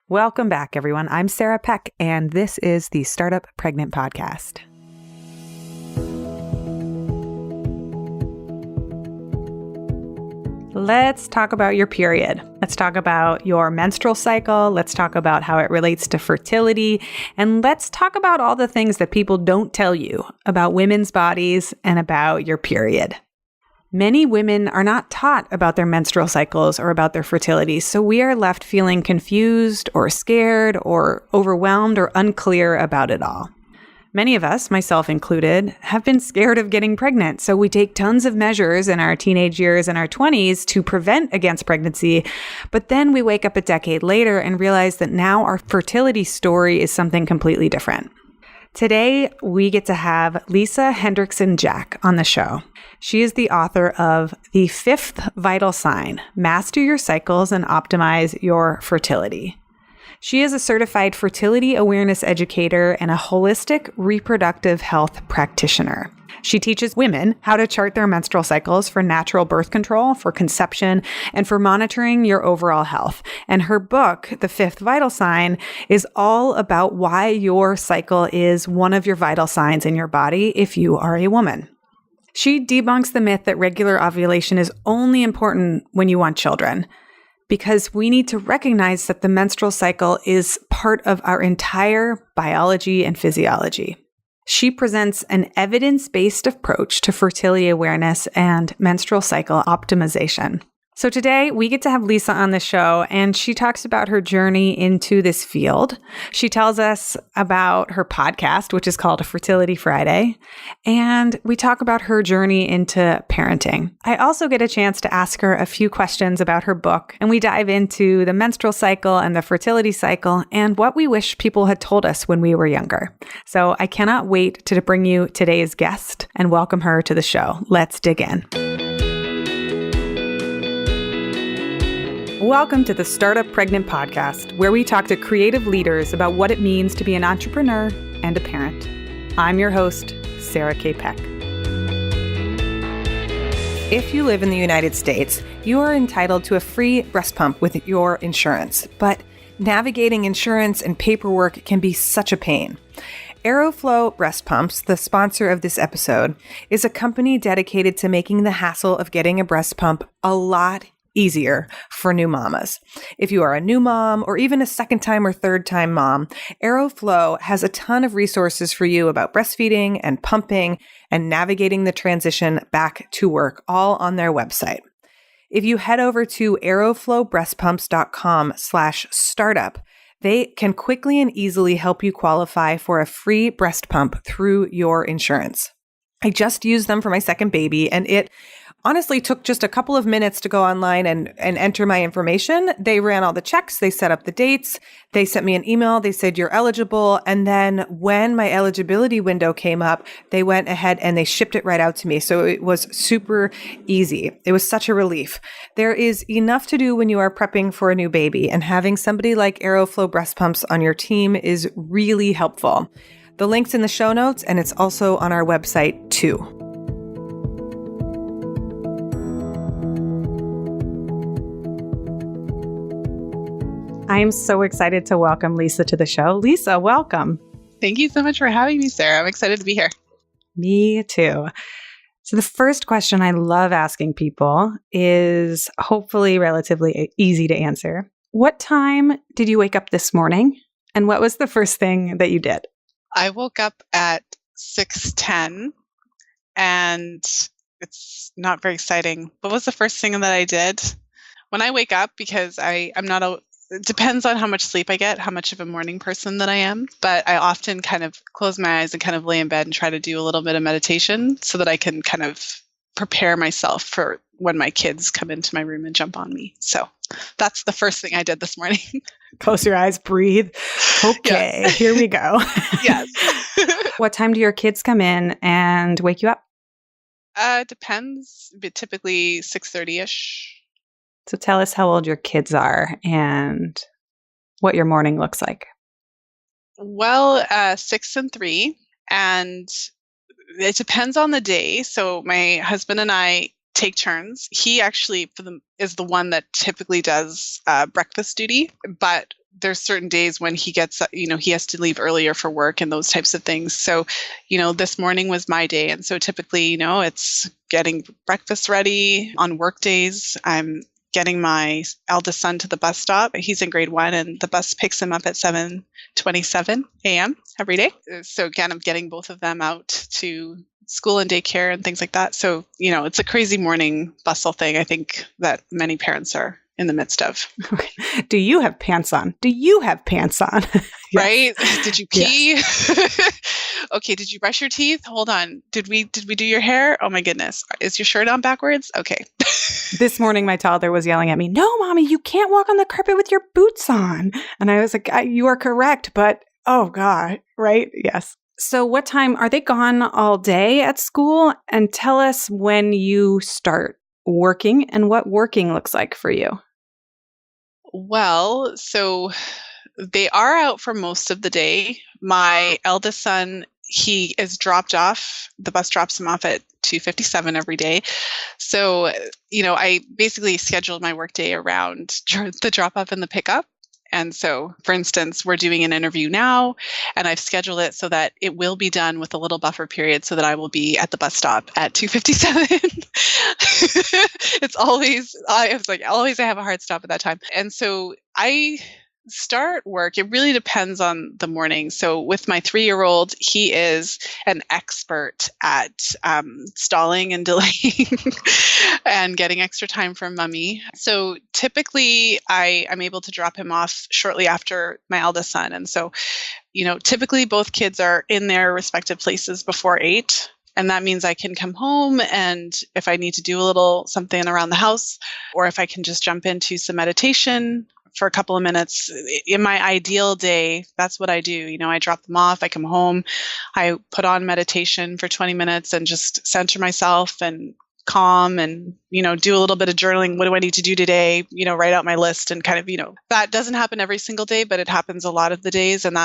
Welcome back, everyone. I'm Sarah Peck, and this is the Startup Pregnant Podcast. Let's talk about your period. Let's talk about your menstrual cycle. Let's talk about how it relates to fertility. And let's talk about all the things that people don't tell you about women's bodies and about your period. Many women are not taught about their menstrual cycles or about their fertility, so we are left feeling confused or scared or overwhelmed or unclear about it all. Many of us, myself included, have been scared of getting pregnant, so we take tons of measures in our teenage years and our 20s to prevent against pregnancy, but then we wake up a decade later and realize that now our fertility story is something completely different. Today, we get to have Lisa Hendrickson-Jack on the show. She is the author of The Fifth Vital Sign: Master Your Cycles and Optimize Your Fertility. She is a certified fertility awareness educator and a holistic reproductive health practitioner. She teaches women how to chart their menstrual cycles for natural birth control, for conception, and for monitoring your overall health. And her book, The Fifth Vital Sign, is all about why your cycle is one of your vital signs in your body if you are a woman. She debunks the myth that regular ovulation is only important when you want children, because we need to recognize that the menstrual cycle is part of our entire biology and physiology. She presents an evidence-based approach to fertility awareness and menstrual cycle optimization. So today we get to have Lisa on the show, and she talks about her journey into this field. She tells us about her podcast, which is called Fertility Friday, and we talk about her journey into parenting. I also get a chance to ask her a few questions about her book, and we dive into the menstrual cycle and the fertility cycle and what we wish people had told us when we were younger. So I cannot wait to bring you today's guest and welcome her to the show. Let's dig in. Welcome to the Startup Pregnant Podcast, where we talk to creative leaders about what it means to be an entrepreneur and a parent. I'm your host, Sarah K. Peck. If you live in the United States, you are entitled to a free breast pump with your insurance, but navigating insurance and paperwork can be such a pain. Aeroflow Breast Pumps, the sponsor of this episode, is a company dedicated to making the hassle of getting a breast pump a lot easier for new mamas. If you are a new mom or even a second-time or third-time mom, Aeroflow has a ton of resources for you about breastfeeding and pumping and navigating the transition back to work, all on their website. If you head over to aeroflowbreastpumps.com/startup, they can quickly and easily help you qualify for a free breast pump through your insurance. I just used them for my second baby, and it honestly took just a couple of minutes to go online and enter my information. They ran all the checks. They set up the dates. They sent me an email. They said, you're eligible. And then when my eligibility window came up, they went ahead and they shipped it right out to me. So it was super easy. It was such a relief. There is enough to do when you are prepping for a new baby, and having somebody like Aeroflow Breast Pumps on your team is really helpful. The link's in the show notes, and it's also on our website too. I am so excited to welcome Lisa to the show. Lisa, welcome. Thank you so much for having me, Sarah. I'm excited to be here. Me too. So the first question I love asking people is hopefully relatively easy to answer. What time did you wake up this morning? And what was the first thing that you did? I woke up at 6:10, and it's not very exciting. What was the first thing that I did? When I wake up, because I'm not it depends on how much sleep I get, how much of a morning person that I am, but I often kind of close my eyes and kind of lay in bed and try to do a little bit of meditation so that I can kind of prepare myself for when my kids come into my room and jump on me. So that's the first thing I did this morning. Close your eyes, breathe. Okay, yes. Here we go. Yes. What time do your kids come in and wake you up? Depends, but typically 6:30-ish. So tell us how old your kids are and what your morning looks like. Well, 6 and 3, and it depends on the day. So my husband and I take turns. He actually is the one that typically does breakfast duty, but there's certain days when he gets, he has to leave earlier for work and those types of things. So, this morning was my day. And so typically, it's getting breakfast ready on work days. I'm getting my eldest son to the bus stop. He's in grade 1 and the bus picks him up at 7:27 a.m. every day. So again, I'm getting both of them out to school and daycare and things like that. So, it's a crazy morning bustle thing, I think, that many parents are in the midst of. Do you have pants on? Do you have pants on? Right? Did you pee? Yes. Okay. Did you brush your teeth? Hold on. Did we do your hair? Oh my goodness. Is your shirt on backwards? Okay. This morning, my toddler was yelling at me, "No, mommy, you can't walk on the carpet with your boots on." And I was like, "You are correct, but oh God," right? Yes. So what time are they gone all day at school? And tell us when you start working and what working looks like for you. Well, so they are out for most of the day. My eldest son, he is dropped off. The bus drops him off at 2:57 every day. So, I basically scheduled my workday around the drop off and the pickup. And so, for instance, we're doing an interview now, and I've scheduled it so that it will be done with a little buffer period so that I will be at the bus stop at 2:57. It's always, I have a hard stop at that time. And so I start work. It really depends on the morning. So with my 3-year-old, he is an expert at stalling and delaying and getting extra time from mommy. So typically I'm able to drop him off shortly after my eldest son. And so, typically both kids are in their respective places before 8. And that means I can come home, and if I need to do a little something around the house, or if I can just jump into some meditation for a couple of minutes. In my ideal day, that's what I do. I drop them off, I come home, I put on meditation for 20 minutes and just center myself and calm and, do a little bit of journaling. What do I need to do today? Write out my list and kind of, that doesn't happen every single day, but it happens a lot of the days. And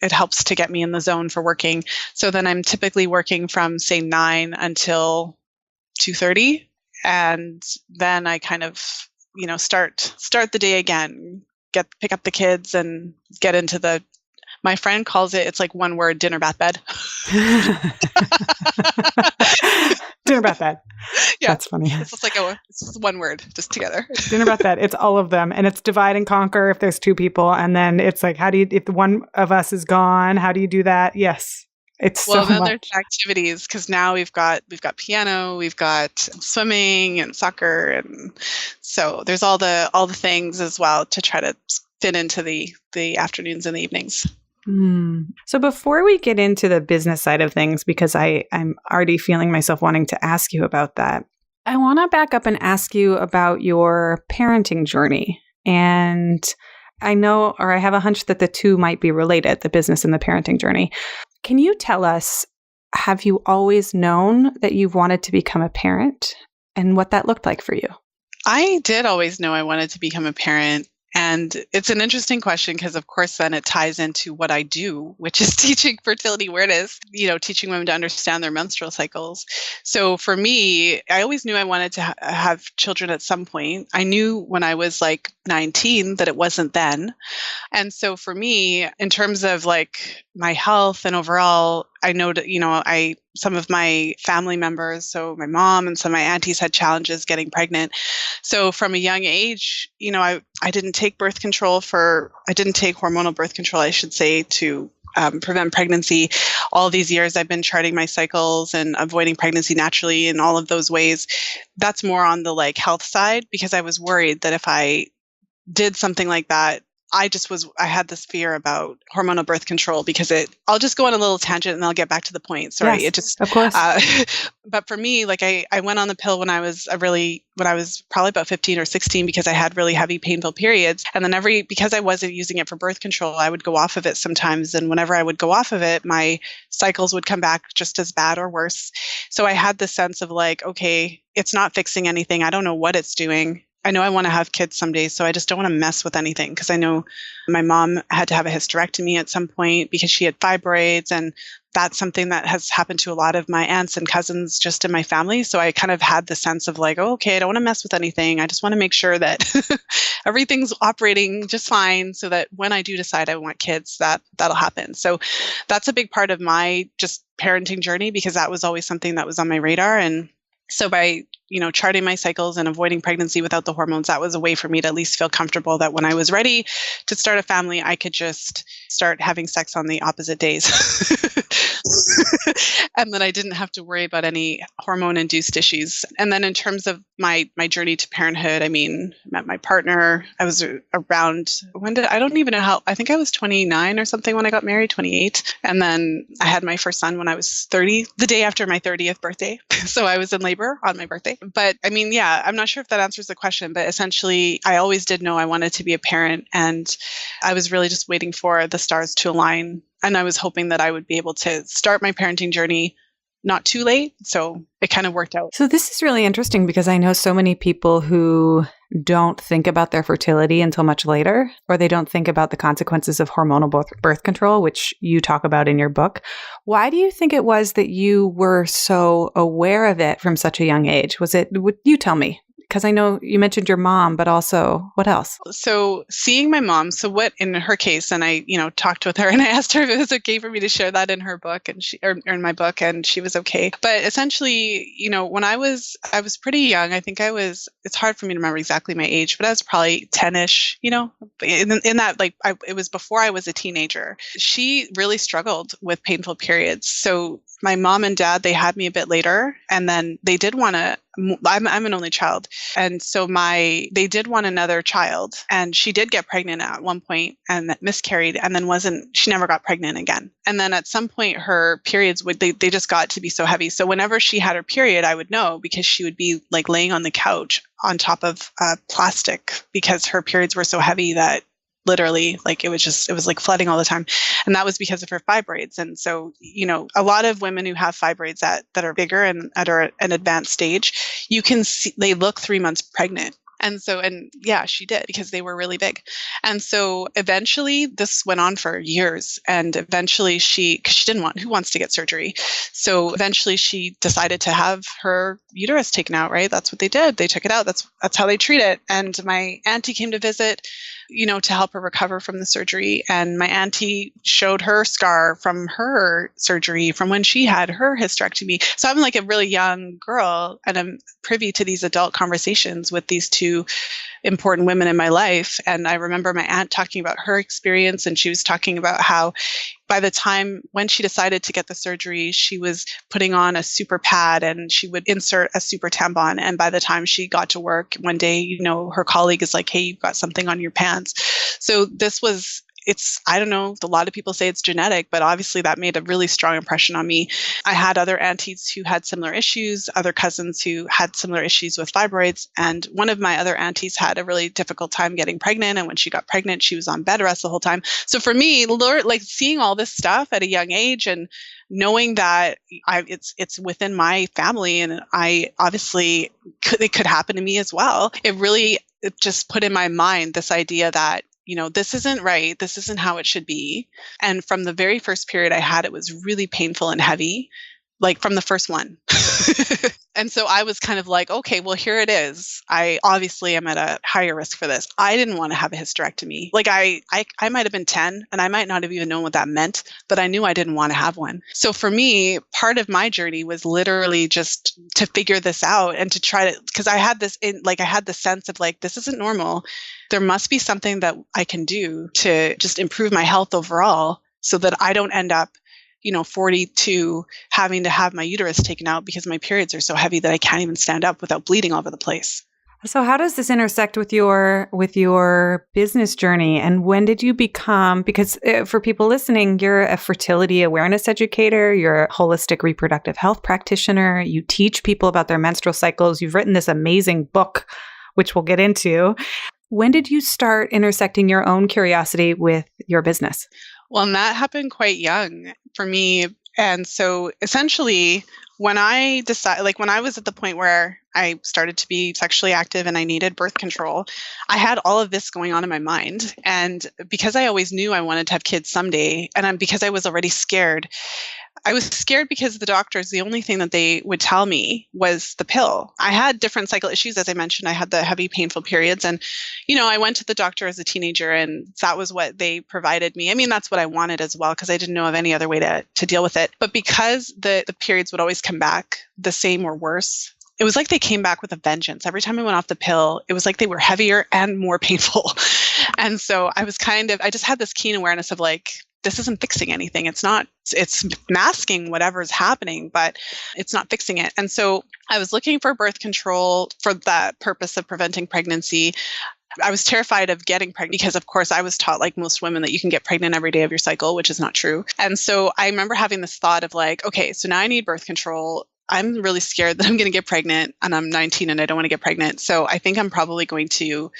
it helps to get me in the zone for working. So then I'm typically working from say 9 until 2:30. And then I kind of, start the day again, pick up the kids and get into my friend calls it's like one word, dinner, bath, bed. Dinner, bath, bed. Yeah. That's funny. It's like it's just one word, just together. Dinner, bath, bed. It's all of them. And it's divide and conquer if there's 2 people. And then it's like, if the one of us is gone, how do you do that? Yes. It's so then much. There's activities because now we've got piano, we've got swimming and soccer, and so there's all the things as well to try to fit into the afternoons and the evenings. So before we get into the business side of things, because I'm already feeling myself wanting to ask you about that, I want to back up and ask you about your parenting journey. And I know, or I have a hunch that the two might be related, the business and the parenting journey. Can you tell us, have you always known that you wanted to become a parent and what that looked like for you? I did always know I wanted to become a parent. And it's an interesting question because, of course, then it ties into what I do, which is teaching fertility awareness, teaching women to understand their menstrual cycles. So for me, I always knew I wanted to have children at some point. I knew when I was like 19 that it wasn't then. And so for me, in terms of like my health and overall, I know that, some of my family members, so my mom and some of my aunties had challenges getting pregnant. So from a young age, I didn't take I didn't take hormonal birth control, I should say, to prevent pregnancy. All these years I've been charting my cycles and avoiding pregnancy naturally in all of those ways. That's more on the like health side because I was worried that if I did something like that, I had this fear about hormonal birth control because I'll just go on a little tangent and I'll get back to the point. Sorry. Yes, of course. But for me, like I went on the pill when I was probably about 15 or 16 because I had really heavy painful periods. And then because I wasn't using it for birth control, I would go off of it sometimes. And whenever I would go off of it, my cycles would come back just as bad or worse. So I had this sense of like, okay, it's not fixing anything. I don't know what it's doing. I know I want to have kids someday, so I just don't want to mess with anything, because I know my mom had to have a hysterectomy at some point because she had fibroids, and that's something that has happened to a lot of my aunts and cousins just in my family. So I kind of had the sense of like, oh, okay, I don't want to mess with anything. I just want to make sure that everything's operating just fine, so that when I do decide I want kids, that'll happen. So that's a big part of my just parenting journey, because that was always something that was on my radar. And so by, charting my cycles and avoiding pregnancy without the hormones, that was a way for me to at least feel comfortable that when I was ready to start a family, I could just start having sex on the opposite days. And then I didn't have to worry about any hormone-induced issues. And then in terms of my journey to parenthood, I met my partner. I was around, I don't even know how, I think I was 29 or something when I got married, 28. And then I had my first son when I was 30, the day after my 30th birthday. So I was in labor on my birthday. But I'm not sure if that answers the question, but essentially I always did know I wanted to be a parent, and I was really just waiting for the stars to align. And I was hoping that I would be able to start my parenting journey not too late. So it kind of worked out. So this is really interesting, because I know so many people who don't think about their fertility until much later, or they don't think about the consequences of hormonal birth control, which you talk about in your book. Why do you think it was that you were so aware of it from such a young age? Would you tell me? Because I know you mentioned your mom, but also what else? So seeing my mom, so what in her case, and I, talked with her and I asked her if it was okay for me to share that in her book, and or in my book, and she was okay. But essentially, when I was pretty young. I think it's hard for me to remember exactly my age, but I was probably 10-ish, in that, it was before I was a teenager. She really struggled with painful periods. So my mom and dad, they had me a bit later, and then they did want to, I'm an only child. And so they did want another child, and she did get pregnant at one point and miscarried, and then she never got pregnant again. And then at some point her periods they just got to be so heavy. So whenever she had her period, I would know, because she would be like laying on the couch on top of plastic, because her periods were so heavy that literally, it was like flooding all the time. And that was because of her fibroids. And so, a lot of women who have fibroids that are bigger and are at an advanced stage, you can see they look 3 months pregnant. And so, she did, because they were really big. And so eventually this went on for years. And eventually because she didn't who wants to get surgery? So eventually she decided to have her uterus taken out, right? That's what they did. They took it out. That's how they treat it. And my auntie came to visit, to help her recover from the surgery. And my auntie showed her scar from her surgery from when she had her hysterectomy. So I'm like a really young girl, and I'm privy to these adult conversations with these two important women in my life. And I remember my aunt talking about her experience, and she was talking about how by the time when she decided to get the surgery, she was putting on a super pad, and she would insert a super tampon. And by the time she got to work one day, her colleague is like, hey, you've got something on your pants. So I don't know, a lot of people say it's genetic, but obviously that made a really strong impression on me. I had other aunties who had similar issues, other cousins who had similar issues with fibroids. And one of my other aunties had a really difficult time getting pregnant. And when she got pregnant, she was on bed rest the whole time. So for me, seeing all this stuff at a young age, and knowing that it's within my family, and I obviously it could happen to me as well. It just put in my mind this idea that, this isn't right. This isn't how it should be. And from the very first period I had, it was really painful and heavy, like from the first one. And so I was kind of like, okay, well, here it is. I obviously am at a higher risk for this. I didn't want to have a hysterectomy. I might have been 10, and I might not have even known what that meant, but I knew I didn't want to have one. So for me, part of my journey was literally just to figure this out, and to try to, because I had the sense of this isn't normal. There must be something that I can do to just improve my health overall, so that I don't end up 42 having to have my uterus taken out because my periods are so heavy that I can't even stand up without bleeding all over the place. So how does this intersect with your business journey? And when did you become, because for people listening, you're a fertility awareness educator, you're a holistic reproductive health practitioner, you teach people about their menstrual cycles, you've written this amazing book, which we'll get into. When did you start intersecting your own curiosity with your business? Well, and that happened quite young for me. And so essentially, when I decided, like when I was at the point where I started to be sexually active and I needed birth control, I had all of this going on in my mind. And because I always knew I wanted to have kids someday, and because I was already scared, I was scared because the doctors, the only thing that they would tell me was the pill. I had different cycle issues. As I mentioned, I had the heavy, painful periods. And, I went to the doctor as a teenager and that was what they provided me. I mean, that's what I wanted as well, because I didn't know of any other way to deal with it. But because the periods would always come back the same or worse, it was like they came back with a vengeance. Every time I went off the pill, it was like they were heavier and more painful. And so I just had this keen awareness of like, this isn't fixing anything. It's masking whatever's happening, but it's not fixing it. And so I was looking for birth control for that purpose of preventing pregnancy. I was terrified of getting pregnant because, of course, I was taught, like most women, that you can get pregnant every day of your cycle, which is not true. And so I remember having this thought of like, okay, so now I need birth control. I'm really scared that I'm going to get pregnant and I'm 19 and I don't want to get pregnant. So I think I'm probably going to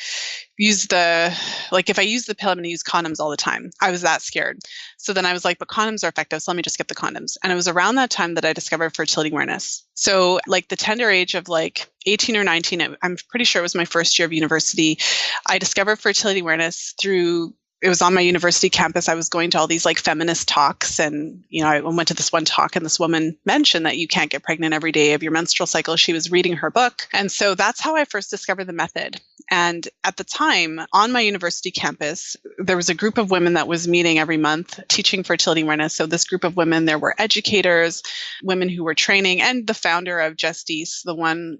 use if I use the pill, I'm going to use condoms all the time. I was that scared. So then I was like, but condoms are effective. So let me just get the condoms. And it was around that time that I discovered fertility awareness. So like the tender age of like 18 or 19, I'm pretty sure it was my first year of university. I discovered fertility awareness it was on my university campus. I was going to all these like feminist talks and, I went to this one talk and this woman mentioned that you can't get pregnant every day of your menstrual cycle. She was reading her book. And so that's how I first discovered the method. And at the time on my university campus, there was a group of women that was meeting every month teaching fertility awareness. So this group of women, there were educators, women who were training, and the founder of Justice, one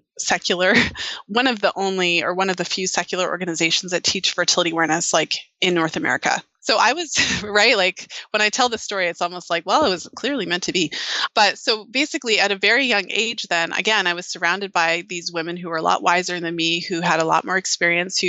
of the few secular organizations that teach fertility awareness like in North America. So I was, right, like when I tell this story, it's almost like, well, it was clearly meant to be. But so basically at a very young age then, again, I was surrounded by these women who were a lot wiser than me, who had a lot more experience,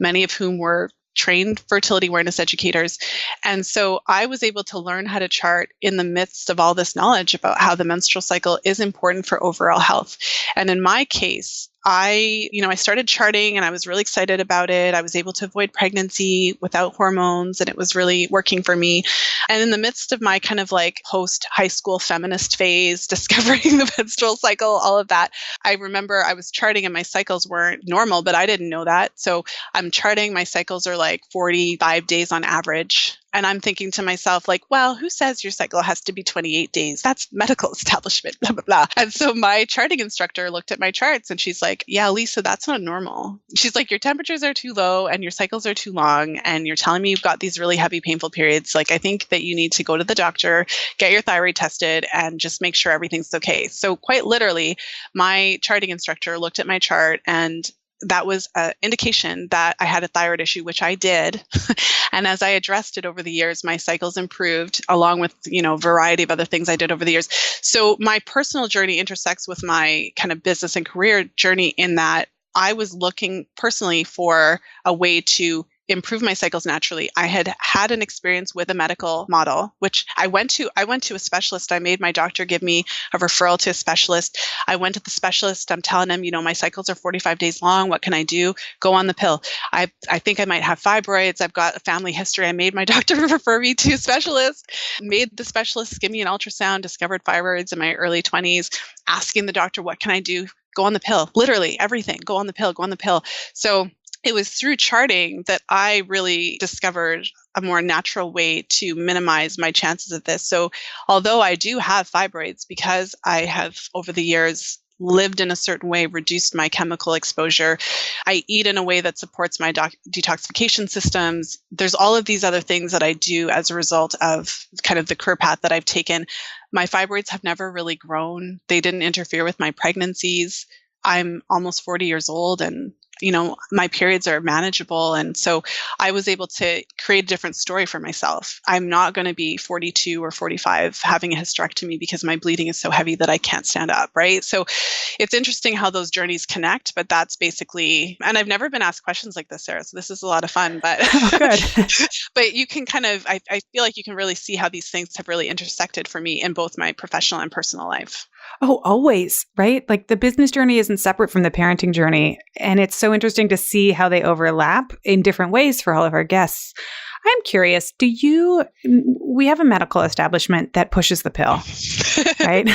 many of whom were trained fertility awareness educators. And so I was able to learn how to chart in the midst of all this knowledge about how the menstrual cycle is important for overall health. And in my case, I started charting and I was really excited about it. I was able to avoid pregnancy without hormones and it was really working for me. And in the midst of my kind of like post-high school feminist phase, discovering the menstrual cycle, all of that, I remember I was charting and my cycles weren't normal, but I didn't know that. So I'm charting, my cycles are like 45 days on average. And I'm thinking to myself, like, well, who says your cycle has to be 28 days? That's medical establishment, blah, blah, blah. And so my charting instructor looked at my charts and she's like, yeah, Lisa, that's not normal. She's like, your temperatures are too low and your cycles are too long. And you're telling me you've got these really heavy, painful periods. Like, I think that you need to go to the doctor, get your thyroid tested and just make sure everything's okay. So quite literally, my charting instructor looked at my chart and that was an indication that I had a thyroid issue, which I did. And as I addressed it over the years, my cycles improved along with, a variety of other things I did over the years. So my personal journey intersects with my kind of business and career journey in that I was looking personally for a way to improve my cycles naturally. I had had an experience with a medical model, which I went to a specialist. I made my doctor give me a referral to a specialist. I went to the specialist. I'm telling him, my cycles are 45 days long. What can I do? Go on the pill. I think I might have fibroids. I've got a family history. I made my doctor refer me to a specialist, made the specialist give me an ultrasound, discovered fibroids in my early 20s, asking the doctor, what can I do? Go on the pill. Literally everything. Go on the pill. Go on the pill. So it was through charting that I really discovered a more natural way to minimize my chances of this. So although I do have fibroids, because I have over the years lived in a certain way, reduced my chemical exposure, I eat in a way that supports my detoxification systems. There's all of these other things that I do as a result of kind of the career path that I've taken. My fibroids have never really grown. They didn't interfere with my pregnancies. I'm almost 40 years old and my periods are manageable. And so I was able to create a different story for myself. I'm not going to be 42 or 45 having a hysterectomy because my bleeding is so heavy that I can't stand up, right? So it's interesting how those journeys connect, but that's basically, and I've never been asked questions like this, Sarah, so this is a lot of fun, but, Good. but you can kind of, I feel like you can really see how these things have really intersected for me in both my professional and personal life. Oh, always, right? Like the business journey isn't separate from the parenting journey. And it's so interesting to see how they overlap in different ways for all of our guests. I'm curious, we have a medical establishment that pushes the pill, right?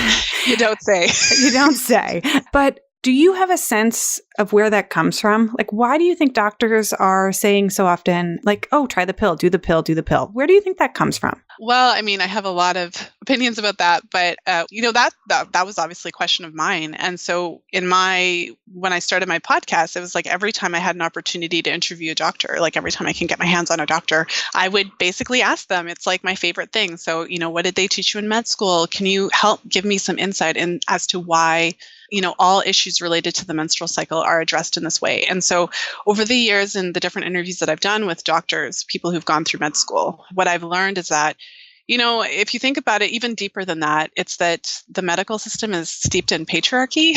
You don't say. You don't say. But do you have a sense of where that comes from? Like, why do you think doctors are saying so often, like, oh, try the pill, do the pill, do the pill? Where do you think that comes from? Well, I mean, I have a lot of opinions about that, but that was obviously a question of mine. And so when I started my podcast, it was like every time I had an opportunity to interview a doctor, like every time I can get my hands on a doctor, I would basically ask them. It's like my favorite thing. So, what did they teach you in med school? Can you help give me some insight as to why all issues related to the menstrual cycle are addressed in this way? And so over the years and the different interviews that I've done with doctors, people who've gone through med school, what I've learned is that, if you think about it even deeper than that, it's that the medical system is steeped in patriarchy.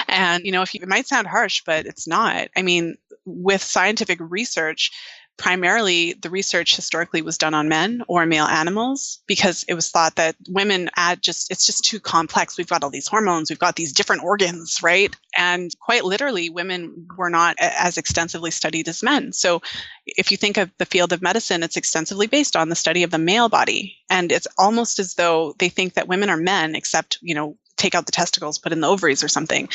And, it might sound harsh, but it's not. I mean, with scientific research, primarily the research historically was done on men or male animals because it was thought that women it's just too complex. We've got all these hormones, we've got these different organs, right? And quite literally, women were not as extensively studied as men. So if you think of the field of medicine, it's extensively based on the study of the male body. And it's almost as though they think that women are men, except, take out the testicles, put in the ovaries or something.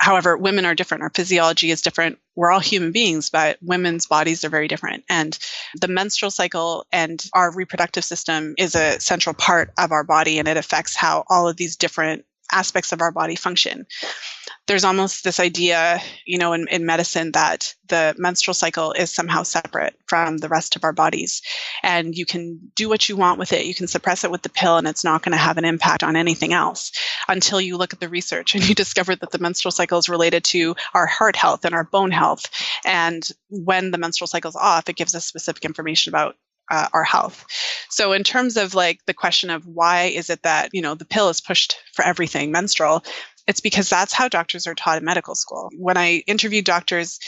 However, women are different. Our physiology is different. We're all human beings, but women's bodies are very different. And the menstrual cycle and our reproductive system is a central part of our body, and it affects how all of these different aspects of our body function. There's almost this idea, in medicine that the menstrual cycle is somehow separate from the rest of our bodies. And you can do what you want with it. You can suppress it with the pill and it's not going to have an impact on anything else until you look at the research and you discover that the menstrual cycle is related to our heart health and our bone health. And when the menstrual cycle is off, it gives us specific information about our health. So in terms of like the question of why is it that, the pill is pushed for everything menstrual, it's because that's how doctors are taught in medical school. When I interviewed doctors,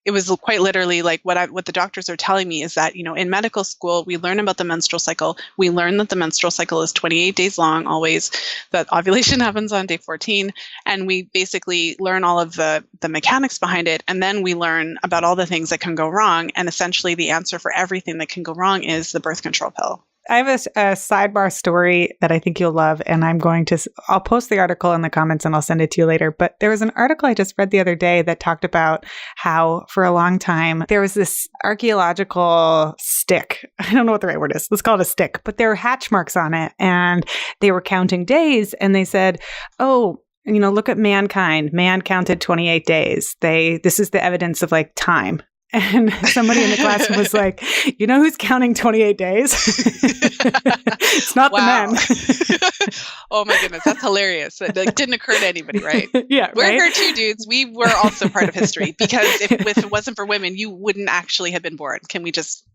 it was quite literally like what the doctors are telling me is that, in medical school, we learn about the menstrual cycle. We learn that the menstrual cycle is 28 days long always, that ovulation happens on day 14. And we basically learn all of the mechanics behind it. And then we learn about all the things that can go wrong. And essentially the answer for everything that can go wrong is the birth control pill. I have a sidebar story that I think you'll love, and I'll post the article in the comments and I'll send it to you later. But there was an article I just read the other day that talked about how for a long time there was this archaeological stick. I don't know what the right word is. Let's call it a stick, but there were hatch marks on it and they were counting days, and they said, oh, look at mankind. Man counted 28 days. This is the evidence of like time. And somebody in the class was like, who's counting 28 days? It's not the men. Oh my goodness, that's hilarious. It didn't occur to anybody, right? Yeah, we're right? here too, dudes. We were also part of history because if it wasn't for women, you wouldn't actually have been born. Can we just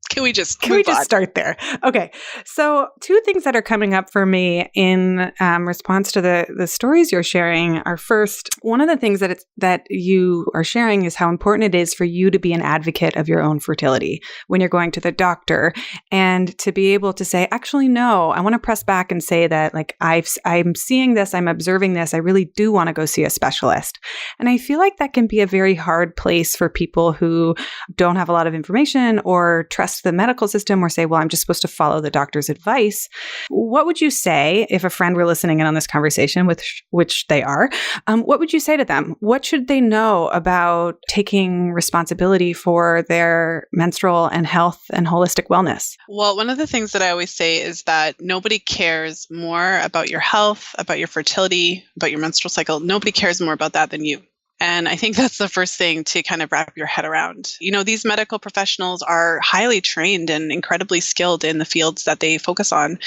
start there? Okay. So 2 things that are coming up for me in response to the stories you're sharing are, first, one of the things that you are sharing is how important it is for you to be an advocate of your own fertility when you're going to the doctor, and to be able to say, actually, no, I want to press back and say that like I'm seeing this, I'm observing this, I really do want to go see a specialist. And I feel like that can be a very hard place for people who don't have a lot of information or trust the medical system, or say, well, I'm just supposed to follow the doctor's advice. What would you say if a friend were listening in on this conversation, which they are? What would you say to them? What should they know about taking responsibility for their menstrual and health and holistic wellness? Well, one of the things that I always say is that nobody cares more about your health, about your fertility, about your menstrual cycle. Nobody cares more about that than you. And I think that's the first thing to kind of wrap your head around. These medical professionals are highly trained and incredibly skilled in the fields that they focus on,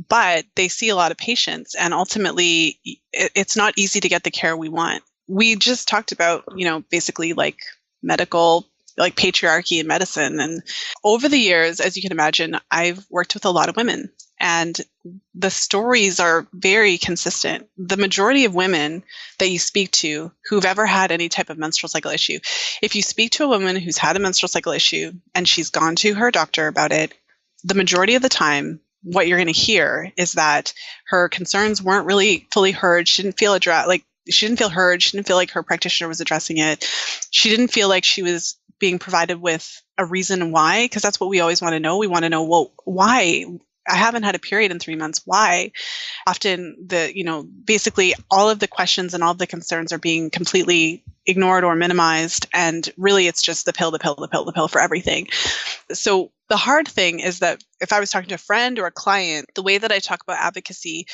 but they see a lot of patients, and ultimately it's not easy to get the care we want. We just talked about, basically like medical, like patriarchy in medicine. And over the years, as you can imagine, I've worked with a lot of women, and the stories are very consistent. The majority of women that you speak to who've ever had any type of menstrual cycle issue, if you speak to a woman who's had a menstrual cycle issue and she's gone to her doctor about it, the majority of the time, what you're going to hear is that her concerns weren't really fully heard. She didn't feel addressed, she didn't feel heard. She didn't feel like her practitioner was addressing it. She didn't feel like she was being provided with a reason why, because that's what we always want to know. We want to know, well, why? I haven't had a period in 3 months. Why? Often basically all of the questions and all of the concerns are being completely ignored or minimized. And really it's just the pill, the pill, the pill, the pill for everything. So the hard thing is that if I was talking to a friend or a client, the way that I talk about advocacy,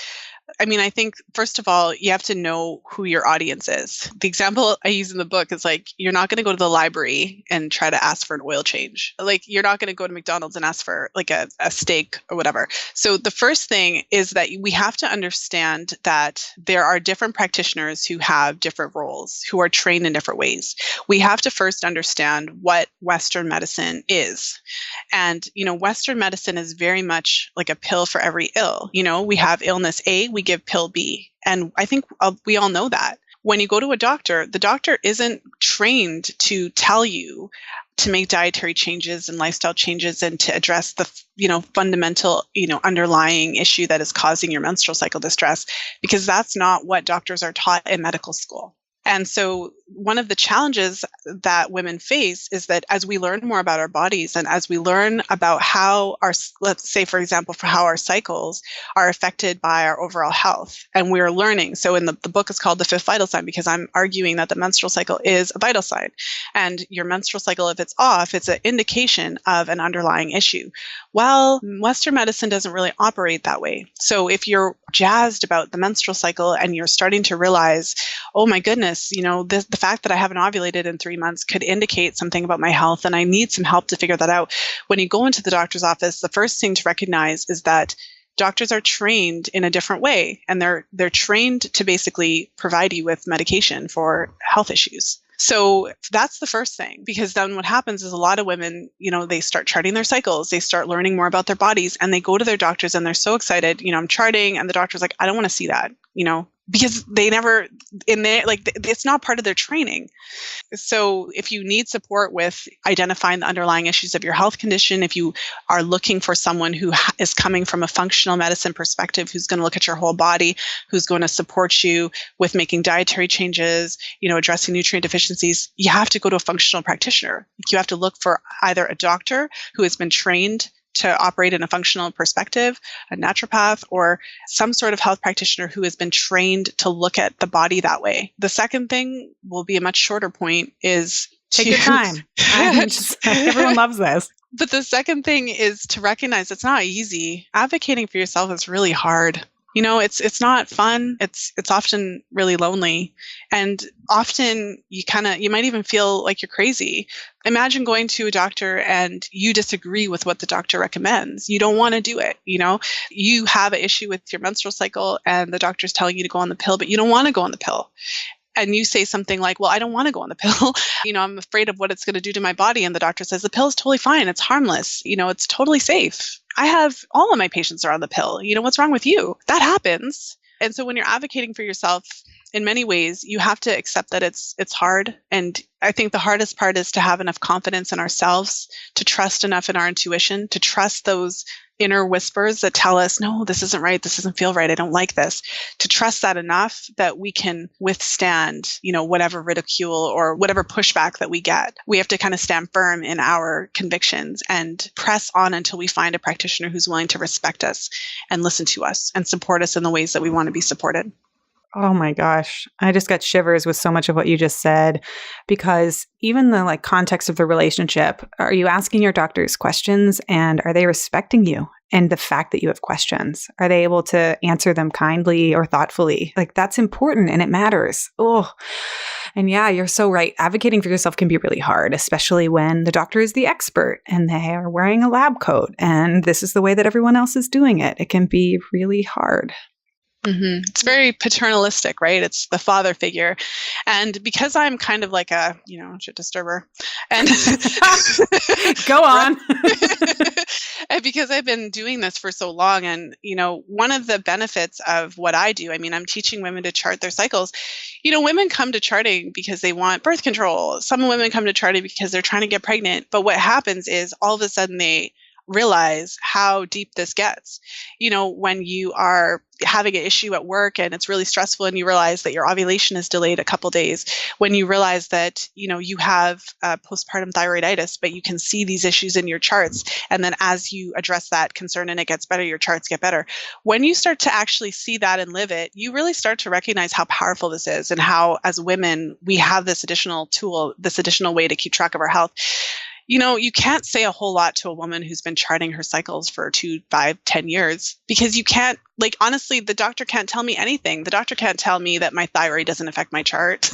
I think, first of all, you have to know who your audience is. The example I use in the book is like, you're not going to go to the library and try to ask for an oil change. Like, you're not going to go to McDonald's and ask for like a steak or whatever. So the first thing is that we have to understand that there are different practitioners who have different roles, who are trained in different ways. We have to first understand what Western medicine is. And, Western medicine is very much like a pill for every ill. We have illness A, we give pill B. And I think we all know that. When you go to a doctor, the doctor isn't trained to tell you to make dietary changes and lifestyle changes and to address the, fundamental, underlying issue that is causing your menstrual cycle distress, because that's not what doctors are taught in medical school. And so one of the challenges that women face is that as we learn more about our bodies and as we learn about how let's say, for example, for how our cycles are affected by our overall health, and we're learning. So in the book is called The Fifth Vital Sign, because I'm arguing that the menstrual cycle is a vital sign. And your menstrual cycle, if it's off, it's an indication of an underlying issue. Well, Western medicine doesn't really operate that way. So if you're jazzed about the menstrual cycle and you're starting to realize, oh my goodness, the fact that I haven't ovulated in 3 months could indicate something about my health, and I need some help to figure that out. When you go into the doctor's office, the first thing to recognize is that doctors are trained in a different way, and they're trained to basically provide you with medication for health issues. So that's the first thing, because then what happens is a lot of women, they start charting their cycles, they start learning more about their bodies, and they go to their doctors and they're so excited, I'm charting, and the doctor's like, I don't want to see that, because they never it's not part of their training. So if you need support with identifying the underlying issues of your health condition, if you are looking for someone who is coming from a functional medicine perspective, who's going to look at your whole body, who's going to support you with making dietary changes, addressing nutrient deficiencies, you have to go to a functional practitioner. You have to look for either a doctor who has been trained to operate in a functional perspective, a naturopath, or some sort of health practitioner who has been trained to look at the body that way. The second thing will be a much shorter point is take your time. Everyone loves this. But the second thing is to recognize it's not easy. Advocating for yourself is really hard. It's not fun. It's often really lonely. And often you might even feel like you're crazy. Imagine going to a doctor and you disagree with what the doctor recommends. You don't want to do it. You have an issue with your menstrual cycle and the doctor's telling you to go on the pill, but you don't want to go on the pill. And you say something like, well, I don't want to go on the pill. I'm afraid of what it's going to do to my body. And the doctor says, the pill is totally fine. It's harmless. It's totally safe. I have all of my patients are on the pill. What's wrong with you? That happens. And so when you're advocating for yourself, in many ways, you have to accept that it's hard. And I think the hardest part is to have enough confidence in ourselves, to trust enough in our intuition, to trust those inner whispers that tell us, no, this isn't right. This doesn't feel right. I don't like this. To trust that enough that we can withstand, whatever ridicule or whatever pushback that we get. We have to kind of stand firm in our convictions and press on until we find a practitioner who's willing to respect us and listen to us and support us in the ways that we want to be supported. Oh my gosh. I just got shivers with so much of what you just said, because even the context of the relationship, are you asking your doctors questions and are they respecting you? And the fact that you have questions, are they able to answer them kindly or thoughtfully? That's important and it matters. Oh, and yeah, you're so right. Advocating for yourself can be really hard, especially when the doctor is the expert and they are wearing a lab coat and this is the way that everyone else is doing it. It can be really hard. Mm-hmm. It's very paternalistic, right? It's the father figure. And because I'm kind of like a, shit disturber. And go on. And because I've been doing this for so long, and, one of the benefits of what I do, I'm teaching women to chart their cycles. Women come to charting because they want birth control. Some women come to charting because they're trying to get pregnant. But what happens is all of a sudden they realize how deep this gets. When you are having an issue at work and it's really stressful and you realize that your ovulation is delayed a couple days, when you realize that, you have postpartum thyroiditis, but you can see these issues in your charts. And then as you address that concern and it gets better, your charts get better. When you start to actually see that and live it, you really start to recognize how powerful this is and how, as women, we have this additional tool, this additional way to keep track of our health. You can't say a whole lot to a woman who's been charting her cycles for 2, 5, 10 years because you can't, honestly, the doctor can't tell me anything. The doctor can't tell me that my thyroid doesn't affect my chart.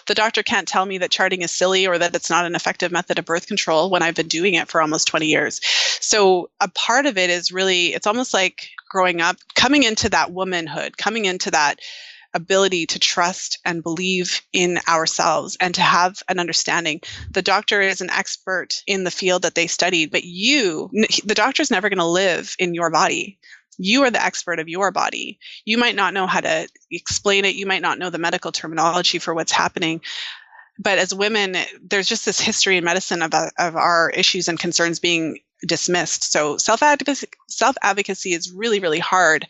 The doctor can't tell me that charting is silly or that it's not an effective method of birth control when I've been doing it for almost 20 years. So a part of it is really, it's almost like growing up, coming into that womanhood, coming into that ability to trust and believe in ourselves and to have an understanding. The doctor is an expert in the field that they studied, but the doctor is never going to live in your body. You are the expert of your body. You might not know how to explain it. You might not know the medical terminology for what's happening. But as women, there's just this history in medicine of our issues and concerns being dismissed. So self-advocacy is really, really hard.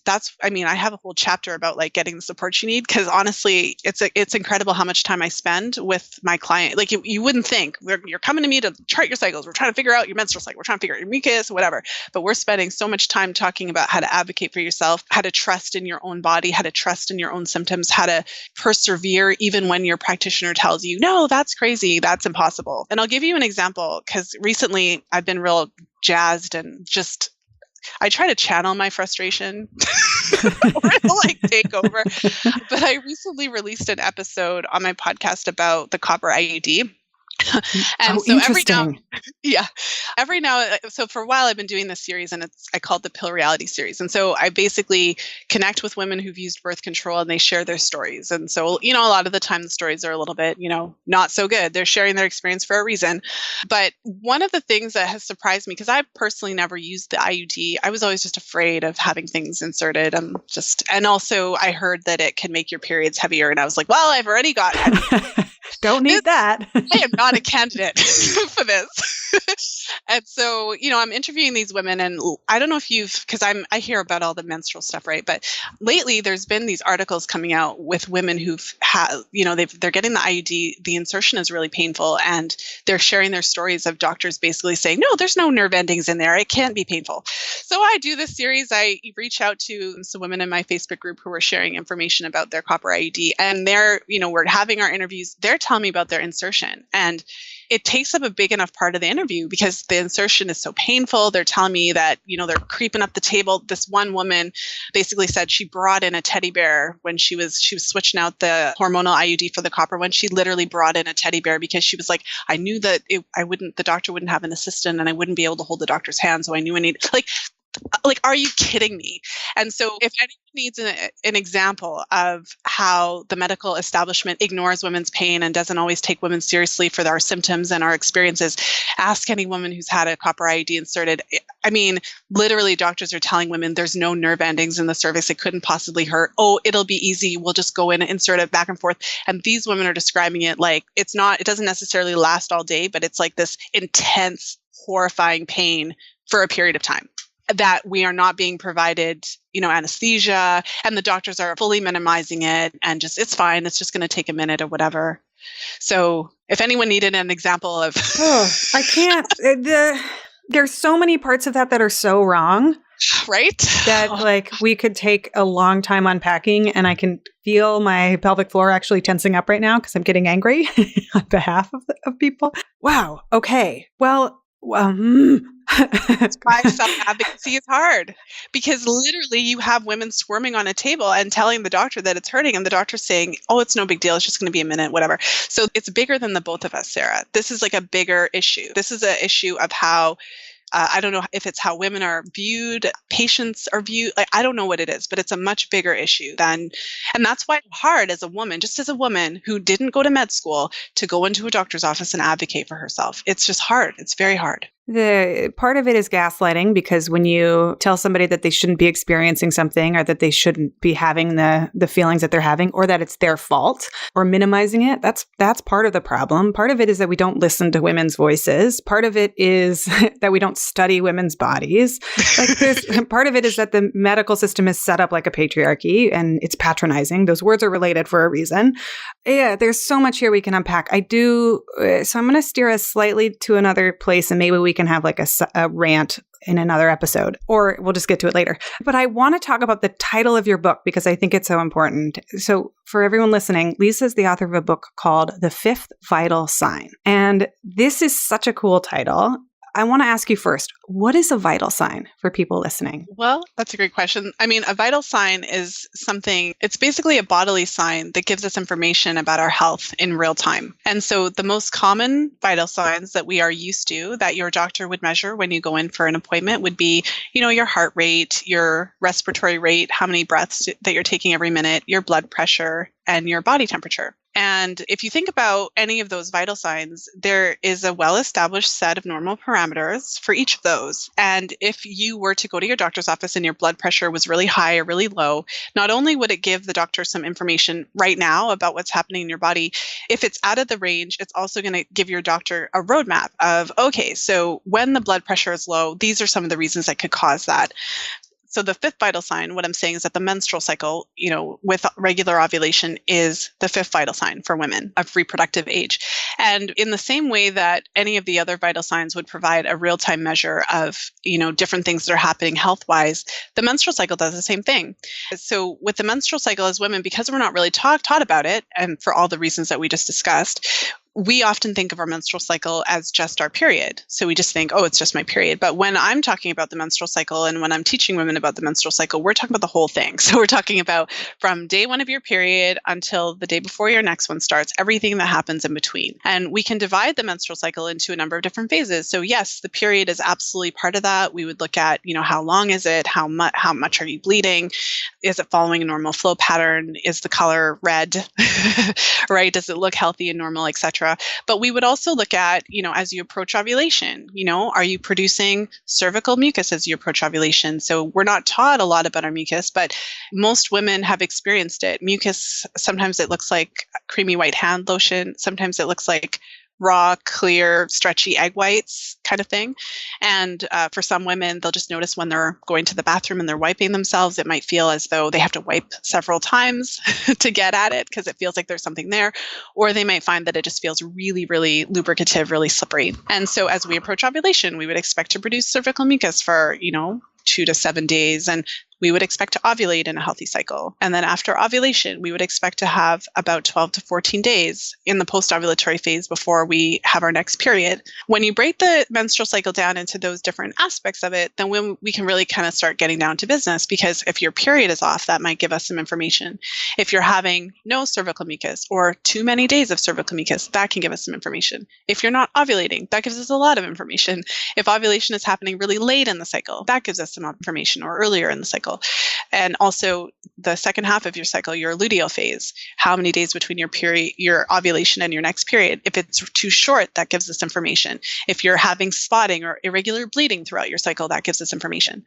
I have a whole chapter about getting the support you need, because honestly, it's incredible how much time I spend with my client. You wouldn't think you're coming to me to chart your cycles. We're trying to figure out your menstrual cycle. We're trying to figure out your mucus, whatever. But we're spending so much time talking about how to advocate for yourself, how to trust in your own body, how to trust in your own symptoms, how to persevere even when your practitioner tells you, no, that's crazy, that's impossible. And I'll give you an example, because recently I've been real jazzed and just I try to channel my frustration or it'll take over. But I recently released an episode on my podcast about the copper IUD. And so so for a while I've been doing this series, and I call it the Pill Reality series. And so I basically connect with women who've used birth control and they share their stories. And so, a lot of the time the stories are a little bit, not so good. They're sharing their experience for a reason. But one of the things that has surprised me, because I've personally never used the IUD, I was always just afraid of having things inserted. And also I heard that it can make your periods heavier. And I was like, well, I've already got Don't need that. I am not a candidate for this. And so, I'm interviewing these women, and I don't know if because I hear about all the menstrual stuff, right? But lately there's been these articles coming out with women who've had, they're getting the IUD, the insertion is really painful, and they're sharing their stories of doctors basically saying, no, there's no nerve endings in there. It can't be painful. So I do this series. I reach out to some women in my Facebook group who are sharing information about their copper IUD, and we're having our interviews. They're telling me about their insertion, and it takes up a big enough part of the interview because the insertion is so painful. They're telling me that, they're creeping up the table. This one woman basically said she brought in a teddy bear when she was switching out the hormonal IUD for the copper one. She literally brought in a teddy bear because she was like, I knew that the doctor wouldn't have an assistant and I wouldn't be able to hold the doctor's hand. So I knew I needed, are you kidding me? And so if anyone needs an example of how the medical establishment ignores women's pain and doesn't always take women seriously for our symptoms and our experiences, ask any woman who's had a copper IUD inserted. Literally doctors are telling women there's no nerve endings in the cervix. It couldn't possibly hurt. Oh, it'll be easy. We'll just go in and insert it back and forth. And these women are describing it like it doesn't necessarily last all day, but it's like this intense, horrifying pain for a period of time, that we are not being provided, anesthesia, and the doctors are fully minimizing it and just, it's fine. It's just going to take a minute or whatever. So if anyone needed an example of, I can't, there's so many parts of that are so wrong. Right? That we could take a long time unpacking, and I can feel my pelvic floor actually tensing up right now because I'm getting angry on behalf of people. Wow. Okay. Well, That's why self-advocacy is hard, because literally you have women squirming on a table and telling the doctor that it's hurting, and the doctor's saying, oh, it's no big deal. It's just going to be a minute, whatever. So it's bigger than the both of us, Sarah. This is a bigger issue. This is an issue of how I don't know if it's how women are viewed, patients are viewed. I don't know what it is, but it's a much bigger issue and that's why it's hard as a woman, just as a woman who didn't go to med school, to go into a doctor's office and advocate for herself. It's just hard. It's very hard. The part of it is gaslighting, because when you tell somebody that they shouldn't be experiencing something, or that they shouldn't be having the feelings that they're having, or that it's their fault, or minimizing it, that's part of the problem. Part of it is that we don't listen to women's voices. Part of it is that we don't study women's bodies. Part of it is that the medical system is set up like a patriarchy and it's patronizing. Those words are related for a reason. Yeah, there's so much here we can unpack. So I'm going to steer us slightly to another place, and maybe we can have like a rant in another episode, or we'll just get to it later. But I want to talk about the title of your book because I think it's so important. So for everyone listening, Lisa is the author of a book called The Fifth Vital Sign. And this is such a cool title. I want to ask you first, what is a vital sign for people listening? Well, that's a great question. I mean, a vital sign is something, it's basically a bodily sign that gives us information about our health in real time. And so the most common vital signs that we are used to that your doctor would measure when you go in for an appointment would be, your heart rate, your respiratory rate, how many breaths that you're taking every minute, your blood pressure, and your body temperature. And if you think about any of those vital signs, there is a well-established set of normal parameters for each of those. And if you were to go to your doctor's office and your blood pressure was really high or really low, not only would it give the doctor some information right now about what's happening in your body, if it's out of the range, it's also going to give your doctor a roadmap of, okay, so when the blood pressure is low, these are some of the reasons that could cause that. So the fifth vital sign, what I'm saying is that the menstrual cycle, with regular ovulation is the fifth vital sign for women of reproductive age. And in the same way that any of the other vital signs would provide a real-time measure of, different things that are happening health-wise, the menstrual cycle does the same thing. So with the menstrual cycle as women, because we're not really taught about it, and for all the reasons that we just discussed, we often think of our menstrual cycle as just our period. So we just think, oh, it's just my period. But when I'm talking about the menstrual cycle and when I'm teaching women about the menstrual cycle, we're talking about the whole thing. So we're talking about from day one of your period until the day before your next one starts, everything that happens in between. And we can divide the menstrual cycle into a number of different phases. So yes, the period is absolutely part of that. We would look at, how long is it? How much are you bleeding? Is it following a normal flow pattern? Is the color red? Right? Does it look healthy and normal, etc.? But we would also look at, as you approach ovulation, are you producing cervical mucus as you approach ovulation? So we're not taught a lot about our mucus, but most women have experienced it. Mucus, sometimes it looks like creamy white hand lotion. Sometimes it looks like raw, clear, stretchy egg whites kind of thing. And for some women, they'll just notice when they're going to the bathroom and they're wiping themselves, it might feel as though they have to wipe several times to get at it because it feels like there's something there. Or they might find that it just feels really, really lubricative, really slippery. And so as we approach ovulation, we would expect to produce cervical mucus for, 2 to 7 days. And we would expect to ovulate in a healthy cycle. And then after ovulation, we would expect to have about 12 to 14 days in the post-ovulatory phase before we have our next period. When you break the menstrual cycle down into those different aspects of it, then we can really kind of start getting down to business, because if your period is off, that might give us some information. If you're having no cervical mucus or too many days of cervical mucus, that can give us some information. If you're not ovulating, that gives us a lot of information. If ovulation is happening really late in the cycle, that gives us some information, or earlier in the cycle. And also the second half of your cycle, your luteal phase, how many days between your period, your ovulation and your next period. If it's too short, that gives us information. If you're having spotting or irregular bleeding throughout your cycle, that gives us information.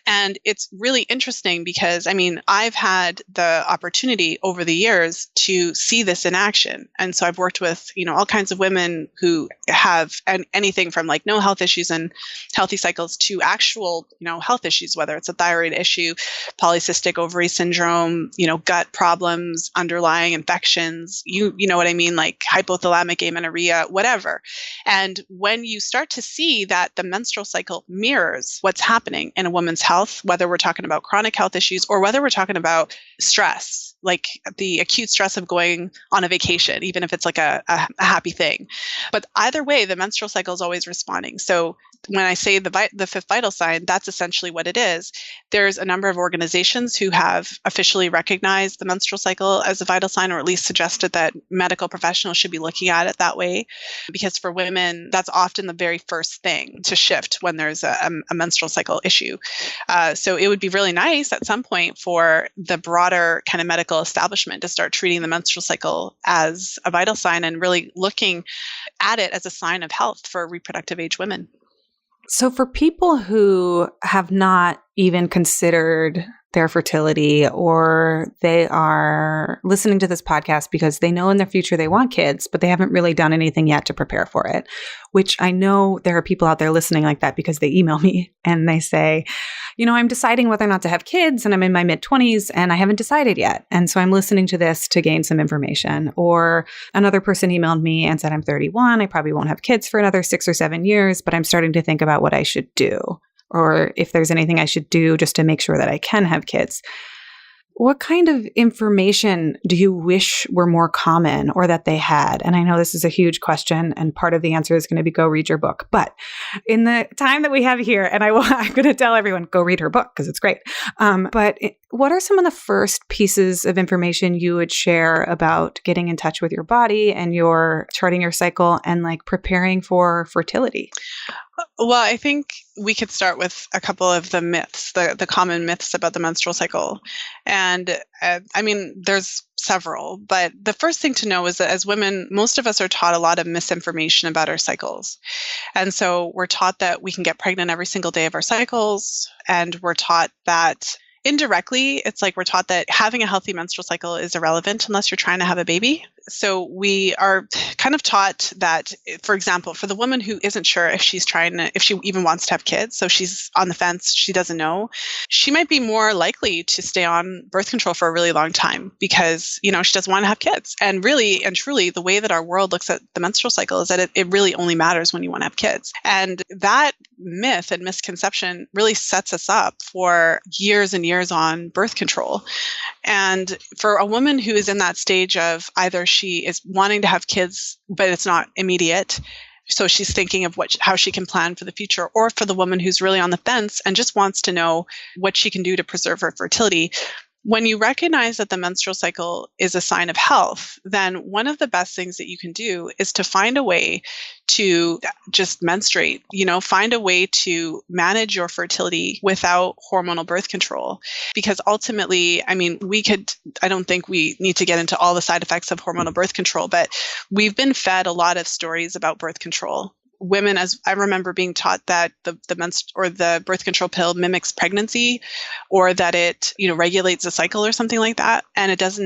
And it's really interesting because, I've had the opportunity over the years to see this in action. And so I've worked with, all kinds of women who have anything from like no health issues and healthy cycles to actual, health issues, whether it's a thyroid issue, polycystic ovary syndrome, gut problems, underlying infections, you know what I mean, like hypothalamic amenorrhea, whatever. And when you start to see that the menstrual cycle mirrors what's happening in a woman's health, whether we're talking about chronic health issues or whether we're talking about stress, like the acute stress of going on a vacation, even if it's like a happy thing. But either way, the menstrual cycle is always responding. So when I say the fifth vital sign, that's essentially what it is. There's a number of organizations who have officially recognized the menstrual cycle as a vital sign, or at least suggested that medical professionals should be looking at it that way. Because for women, that's often the very first thing to shift when there's a menstrual cycle issue. So it would be really nice at some point for the broader kind of medical establishment to start treating the menstrual cycle as a vital sign and really looking at it as a sign of health for reproductive age women. So for people who have not even considered their fertility, or they are listening to this podcast because they know in their future they want kids, but they haven't really done anything yet to prepare for it, which I know there are people out there listening like that because they email me and they say, I'm deciding whether or not to have kids and I'm in my mid-20s and I haven't decided yet. And so I'm listening to this to gain some information. Or another person emailed me and said, I'm 31. I probably won't have kids for another 6 or 7 years, but I'm starting to think about what I should do, or if there's anything I should do just to make sure that I can have kids. What kind of information do you wish were more common or that they had? And I know this is a huge question, and part of the answer is going to be go read your book. But in the time that we have here, and I'm going to tell everyone, go read her book because it's great. What are some of the first pieces of information you would share about getting in touch with your body and your charting your cycle and like preparing for fertility? Well, I think we could start with a couple of the myths, the common myths about the menstrual cycle. And there's several, but the first thing to know is that as women, most of us are taught a lot of misinformation about our cycles. And so we're taught that we can get pregnant every single day of our cycles. And we're taught that indirectly, it's like we're taught that having a healthy menstrual cycle is irrelevant unless you're trying to have a baby. So we are kind of taught that, for example, for the woman who isn't sure if she even wants to have kids, so she's on the fence, she doesn't know, she might be more likely to stay on birth control for a really long time because, she doesn't want to have kids. And really and truly, the way that our world looks at the menstrual cycle is that it really only matters when you want to have kids. And that myth and misconception really sets us up for years and years on birth control. And for a woman who is in that stage of either she is wanting to have kids, but it's not immediate, so she's thinking of how she can plan for the future, or for the woman who's really on the fence and just wants to know what she can do to preserve her fertility. When you recognize that the menstrual cycle is a sign of health, then one of the best things that you can do is to find a way to just menstruate, find a way to manage your fertility without hormonal birth control. Because ultimately, I don't think we need to get into all the side effects of hormonal birth control, but we've been fed a lot of stories about birth control. Women, as I remember being taught that the birth control pill mimics pregnancy, or that it regulates the cycle or something like that, and it does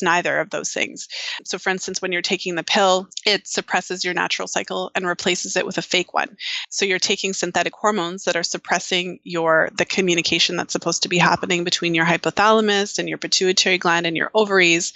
neither of those things. So, for instance, when you're taking the pill, it suppresses your natural cycle and replaces it with a fake one. So you're taking synthetic hormones that are suppressing the communication that's supposed to be happening between your hypothalamus and your pituitary gland and your ovaries.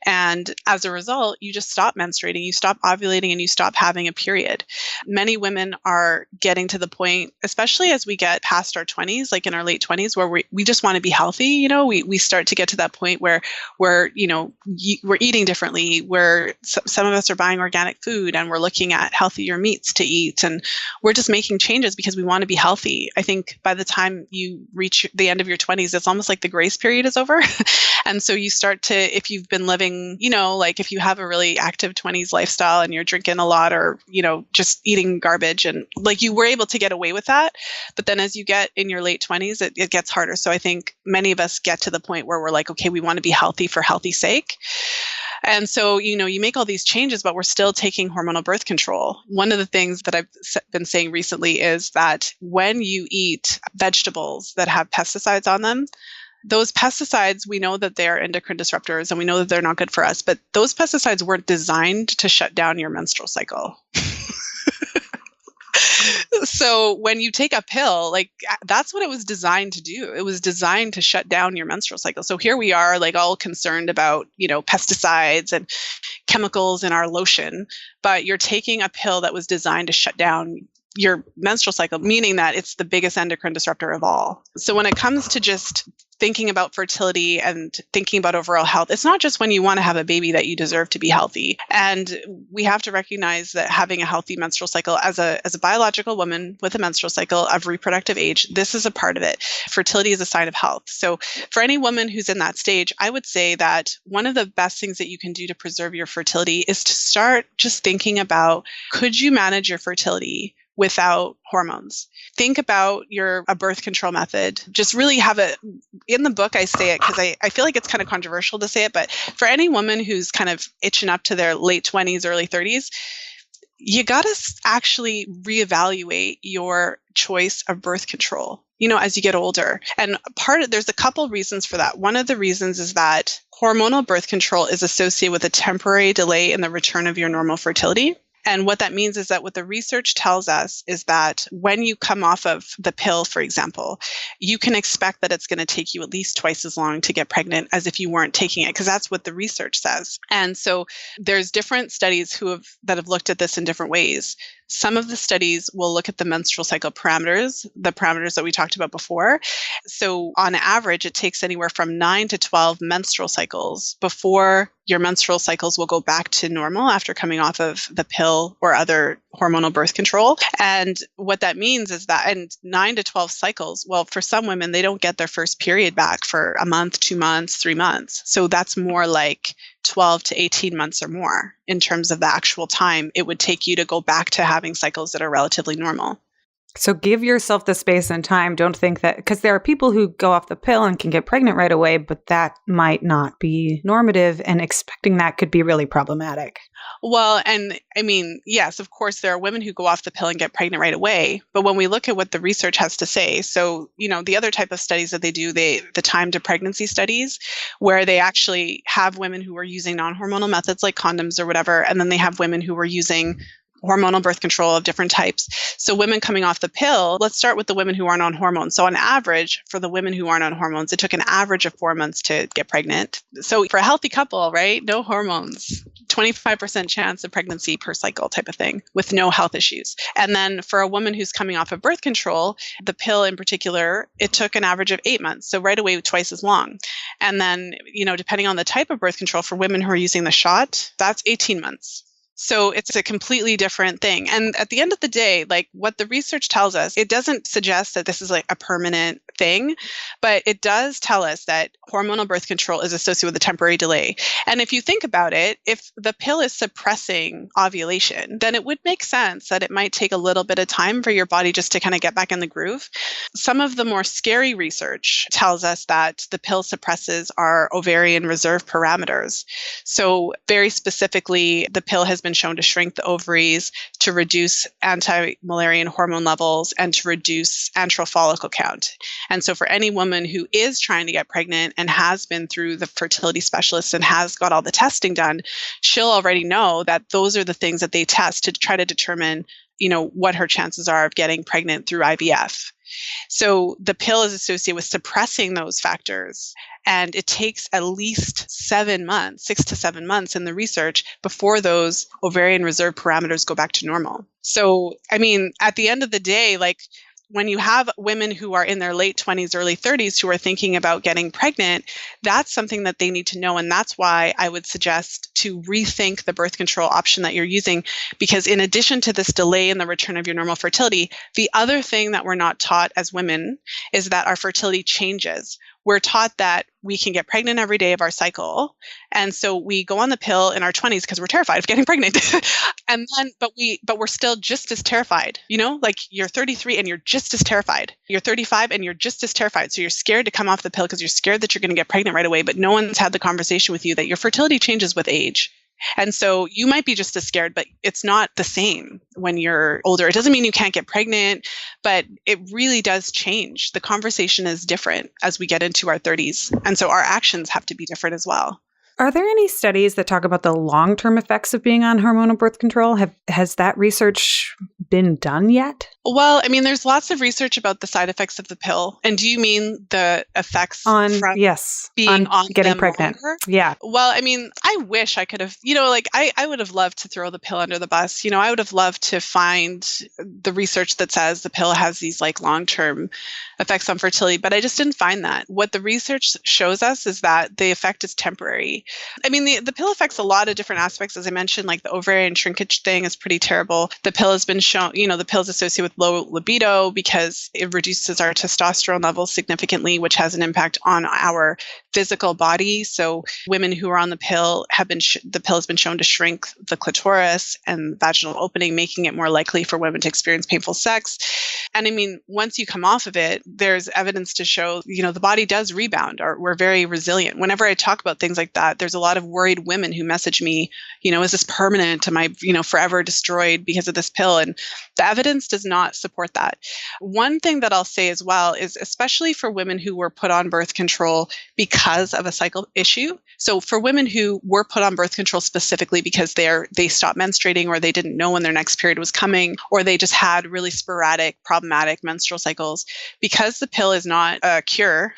And as a result, you just stop menstruating, you stop ovulating, and you stop having a period. Many women are getting to the point, especially as we get past our 20s, like in our late 20s, where we just want to be healthy. We start to get to that point where we're eating differently, where some of us are buying organic food and we're looking at healthier meats to eat. And we're just making changes because we want to be healthy. I think by the time you reach the end of your 20s, it's almost like the grace period is over. And so you start to, if you've been living, like if you have a really active 20s lifestyle and you're drinking a lot, or, just eating garbage, and like you were able to get away with that. But then as you get in your late 20s, it gets harder. So I think many of us get to the point where we're like, okay, we want to be healthy for healthy's sake. And so, you make all these changes, but we're still taking hormonal birth control. One of the things that I've been saying recently is that when you eat vegetables that have pesticides on them, those pesticides, we know that they are endocrine disruptors and we know that they're not good for us, but those pesticides weren't designed to shut down your menstrual cycle. So when you take a pill, like that's what it was designed to do. It was designed to shut down your menstrual cycle. So here we are, like all concerned about, pesticides and chemicals in our lotion, but you're taking a pill that was designed to shut down your menstrual cycle, meaning that it's the biggest endocrine disruptor of all. So when it comes to just thinking about fertility and thinking about overall health, it's not just when you want to have a baby that you deserve to be healthy. And we have to recognize that having a healthy menstrual cycle as a biological woman with a menstrual cycle of reproductive age, this is a part of it. Fertility is a sign of health. So for any woman who's in that stage, I would say that one of the best things that you can do to preserve your fertility is to start just thinking about, could you manage your fertility without hormones? Think about a birth control method. Just really in the book I say it because I feel like it's kind of controversial to say it, but for any woman who's kind of itching up to their late 20s, early 30s, you got to actually reevaluate your choice of birth control, as you get older. And there's a couple reasons for that. One of the reasons is that hormonal birth control is associated with a temporary delay in the return of your normal fertility. And what that means is that what the research tells us is that when you come off of the pill, for example, you can expect that it's going to take you at least twice as long to get pregnant as if you weren't taking it, because that's what the research says. And so there's different studies that have looked at this in different ways. Some of the studies will look at the menstrual cycle parameters, the parameters that we talked about before. So on average, it takes anywhere from 9 to 12 menstrual cycles before your menstrual cycles will go back to normal after coming off of the pill or other hormonal birth control. And what that means is that, and 9 to 12 cycles, well, for some women, they don't get their first period back for a month, 2 months, 3 months. So that's more like 12 to 18 months or more in terms of the actual time it would take you to go back to having cycles that are relatively normal. So give yourself the space and time. Don't think that, because there are people who go off the pill and can get pregnant right away, but that might not be normative, and expecting that could be really problematic. Well, and I mean, yes, of course, there are women who go off the pill and get pregnant right away. But when we look at what the research has to say, so, the other type of studies that they do, the time to pregnancy studies, where they actually have women who are using non-hormonal methods like condoms or whatever, and then they have women who are using hormonal birth control of different types. So women coming off the pill, let's start with the women who aren't on hormones. So on average, for the women who aren't on hormones, it took an average of 4 months to get pregnant. So for a healthy couple, right, no hormones, 25% chance of pregnancy per cycle type of thing with no health issues. And then for a woman who's coming off of birth control, the pill in particular, it took an average of 8 months. So right away, twice as long. And then, depending on the type of birth control, for women who are using the shot, that's 18 months. So it's a completely different thing. And at the end of the day, like what the research tells us, it doesn't suggest that this is like a permanent thing, but it does tell us that hormonal birth control is associated with a temporary delay. And if you think about it, if the pill is suppressing ovulation, then it would make sense that it might take a little bit of time for your body just to kind of get back in the groove. Some of the more scary research tells us that the pill suppresses our ovarian reserve parameters. So very specifically, the pill has been shown to shrink the ovaries, to reduce anti-Müllerian hormone levels, and to reduce antral follicle count. And so for any woman who is trying to get pregnant and has been through the fertility specialist and has got all the testing done, she'll already know that those are the things that they test to try to determine, what her chances are of getting pregnant through IVF. So the pill is associated with suppressing those factors. And it takes at least 7 months, 6 to 7 months in the research before those ovarian reserve parameters go back to normal. So, I mean, at the end of the day, like when you have women who are in their late 20s, early 30s who are thinking about getting pregnant, that's something that they need to know. And that's why I would suggest to rethink the birth control option that you're using, because in addition to this delay in the return of your normal fertility, the other thing that we're not taught as women is that our fertility changes. We're taught that we can get pregnant every day of our cycle. And so we go on the pill in our 20s because we're terrified of getting pregnant. And then, but we're still just as terrified, like you're 33 and you're just as terrified. You're 35 and you're just as terrified. So you're scared to come off the pill because you're scared that you're going to get pregnant right away. But no one's had the conversation with you that your fertility changes with age. And so you might be just as scared, but it's not the same when you're older. It doesn't mean you can't get pregnant, but it really does change. The conversation is different as we get into our 30s. And so our actions have to be different as well. Are there any studies that talk about the long-term effects of being on hormonal birth control? Has that research been done yet? Well, I mean, there's lots of research about the side effects of the pill. And do you mean the effects on being on getting them pregnant? Longer? Yeah. Well, I mean, I wish I could have, I would have loved to throw the pill under the bus. I would have loved to find the research that says the pill has these like long-term effects on fertility, but I just didn't find that. What the research shows us is that the effect is temporary. I mean, the pill affects a lot of different aspects. As I mentioned, like the ovarian shrinkage thing is pretty terrible. The pill has been shown, the pill is associated with low libido because it reduces our testosterone levels significantly, which has an impact on our physical body. So women who are on the pill the pill has been shown to shrink the clitoris and vaginal opening, making it more likely for women to experience painful sex. And I mean, once you come off of it, there's evidence to show, the body does rebound, or we're very resilient. Whenever I talk about things like that, There's a lot of worried women who message me, is this permanent? Am I, forever destroyed because of this pill? And the evidence does not support that. One thing that I'll say as well is, especially for women who were put on birth control because of a cycle issue. So for women who were put on birth control specifically because they stopped menstruating, or they didn't know when their next period was coming, or they just had really sporadic, problematic menstrual cycles, because the pill is not a cure,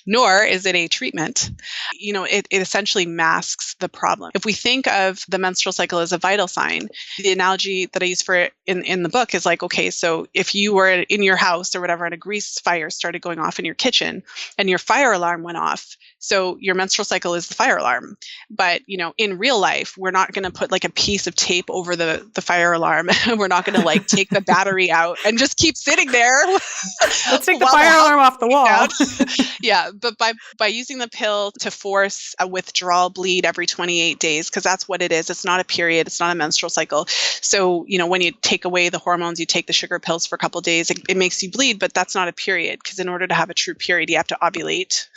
nor is it a treatment, it essentially masks the problem. If we think of the menstrual cycle as a vital sign, the analogy that I use for it in the book is like, okay, so if you were in your house or whatever, and a grease fire started going off in your kitchen and your fire alarm went off, so your menstrual cycle is the fire alarm. But, in real life, we're not going to put like a piece of tape over the fire alarm. We're not going to like take the battery out and just keep sitting there. Let's take the fire alarm off the wall. Yeah. But by using the pill to force a withdrawal bleed every 28 days, because that's what it is. It's not a period. It's not a menstrual cycle. So, when you take away the hormones, you take the sugar pills for a couple of days, it makes you bleed, but that's not a period, because in order to have a true period, you have to ovulate.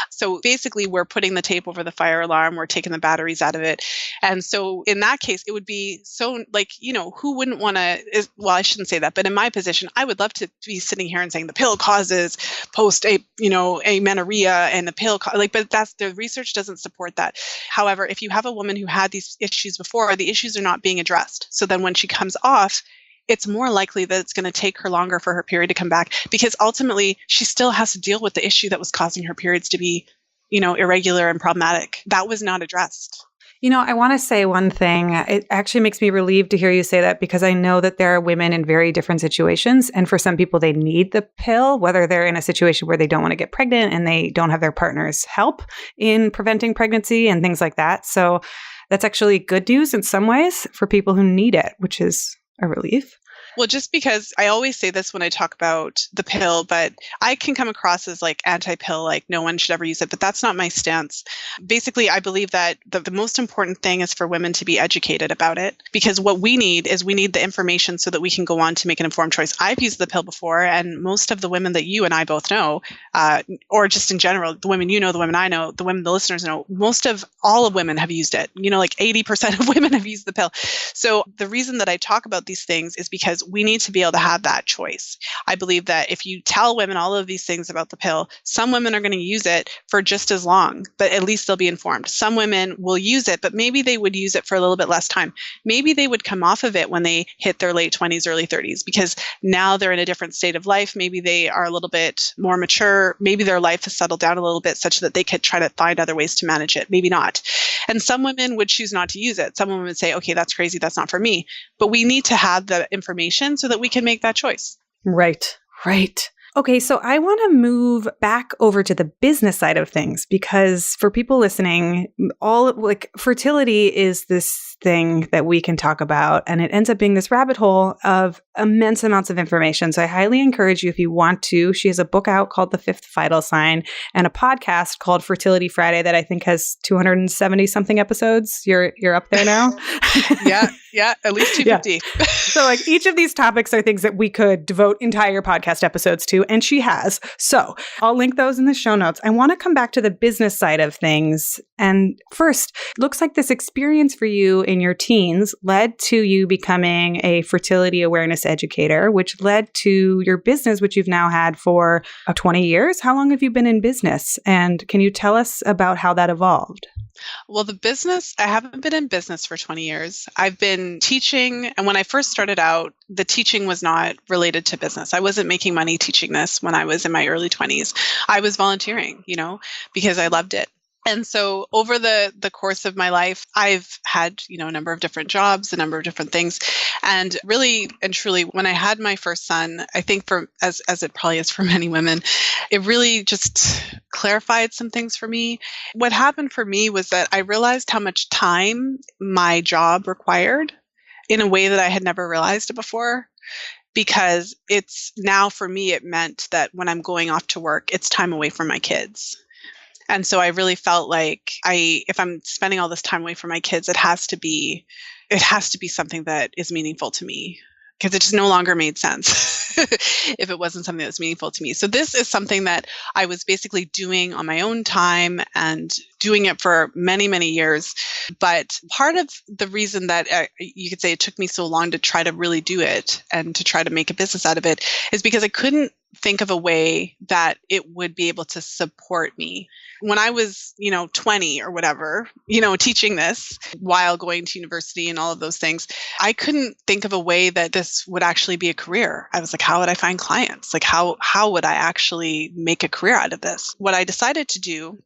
So basically, we're putting the tape over the fire alarm, we're taking the batteries out of it. And so in that case, it would be so like, who wouldn't want to, well, I shouldn't say that, but in my position, I would love to be sitting here and saying the pill causes amenorrhea and the pill, but that's, the research doesn't support that. However, if you have a woman who had these issues before, the issues are not being addressed. So then when she comes off, it's more likely that it's going to take her longer for her period to come back, because ultimately she still has to deal with the issue that was causing her periods to be, irregular and problematic. That was not addressed. I want to say one thing. It actually makes me relieved to hear you say that, because I know that there are women in very different situations. And for some people, they need the pill, whether they're in a situation where they don't want to get pregnant and they don't have their partner's help in preventing pregnancy and things like that. So that's actually good news in some ways for people who need it, which is a relief. Well, just because I always say this when I talk about the pill, but I can come across as like anti-pill, like no one should ever use it, but that's not my stance. Basically, I believe that the most important thing is for women to be educated about it, because what we need is we need the information so that we can go on to make an informed choice. I've used the pill before, and most of the women that you and I both know, or just in general, the women the women I know, the women the listeners know, all of women have used it. Like 80% of women have used the pill. So the reason that I talk about these things is because we need to be able to have that choice. I believe that if you tell women all of these things about the pill, some women are going to use it for just as long, but at least they'll be informed. Some women will use it, but maybe they would use it for a little bit less time. Maybe they would come off of it when they hit their late 20s, early 30s, because now they're in a different state of life. Maybe they are a little bit more mature. Maybe their life has settled down a little bit such that they could try to find other ways to manage it. Maybe not. And some women would choose not to use it. Some women would say, okay, that's crazy. That's not for me. But we need to have the information so that we can make that choice. Right. Okay, so I want to move back over to the business side of things, because for people listening, fertility is this thing that we can talk about, and it ends up being this rabbit hole of immense amounts of information. So I highly encourage you, if you want to. She has a book out called The Fifth Vital Sign and a podcast called Fertility Friday that I think has 270 something episodes. You're up there now. Yeah, at least 250. Yeah. So like each of these topics are things that we could devote entire podcast episodes to, and she has. So I'll link those in the show notes. I want to come back to the business side of things. And first, looks like this experience for you in your teens led to you becoming a fertility awareness educator, which led to your business, which you've now had for 20 years. How long have you been in business? And can you tell us about how that evolved? Well, I haven't been in business for 20 years. I've been teaching. And when I first started out, the teaching was not related to business. I wasn't making money teaching this when I was in my early 20s. I was volunteering, because I loved it. And so over the course of my life, I've had, a number of different jobs, a number of different things. And really and truly, when I had my first son, I think as it probably is for many women, it really just clarified some things for me. What happened for me was that I realized how much time my job required in a way that I had never realized it before. Because it's now for me, it meant that when I'm going off to work, it's time away from my kids. And so I really felt like if I'm spending all this time away from my kids, it has to be something that is meaningful to me. because it just no longer made sense if it wasn't something that was meaningful to me. So this is something that I was basically doing on my own time and doing it for many, many years. But part of the reason that you could say it took me so long to try to really do it and to try to make a business out of it is because I couldn't think of a way that it would be able to support me. When I was, 20 or whatever, teaching this while going to university and all of those things, I couldn't think of a way that this would actually be a career. I was like, how would I find clients? Like, how would I actually make a career out of this? What I decided to do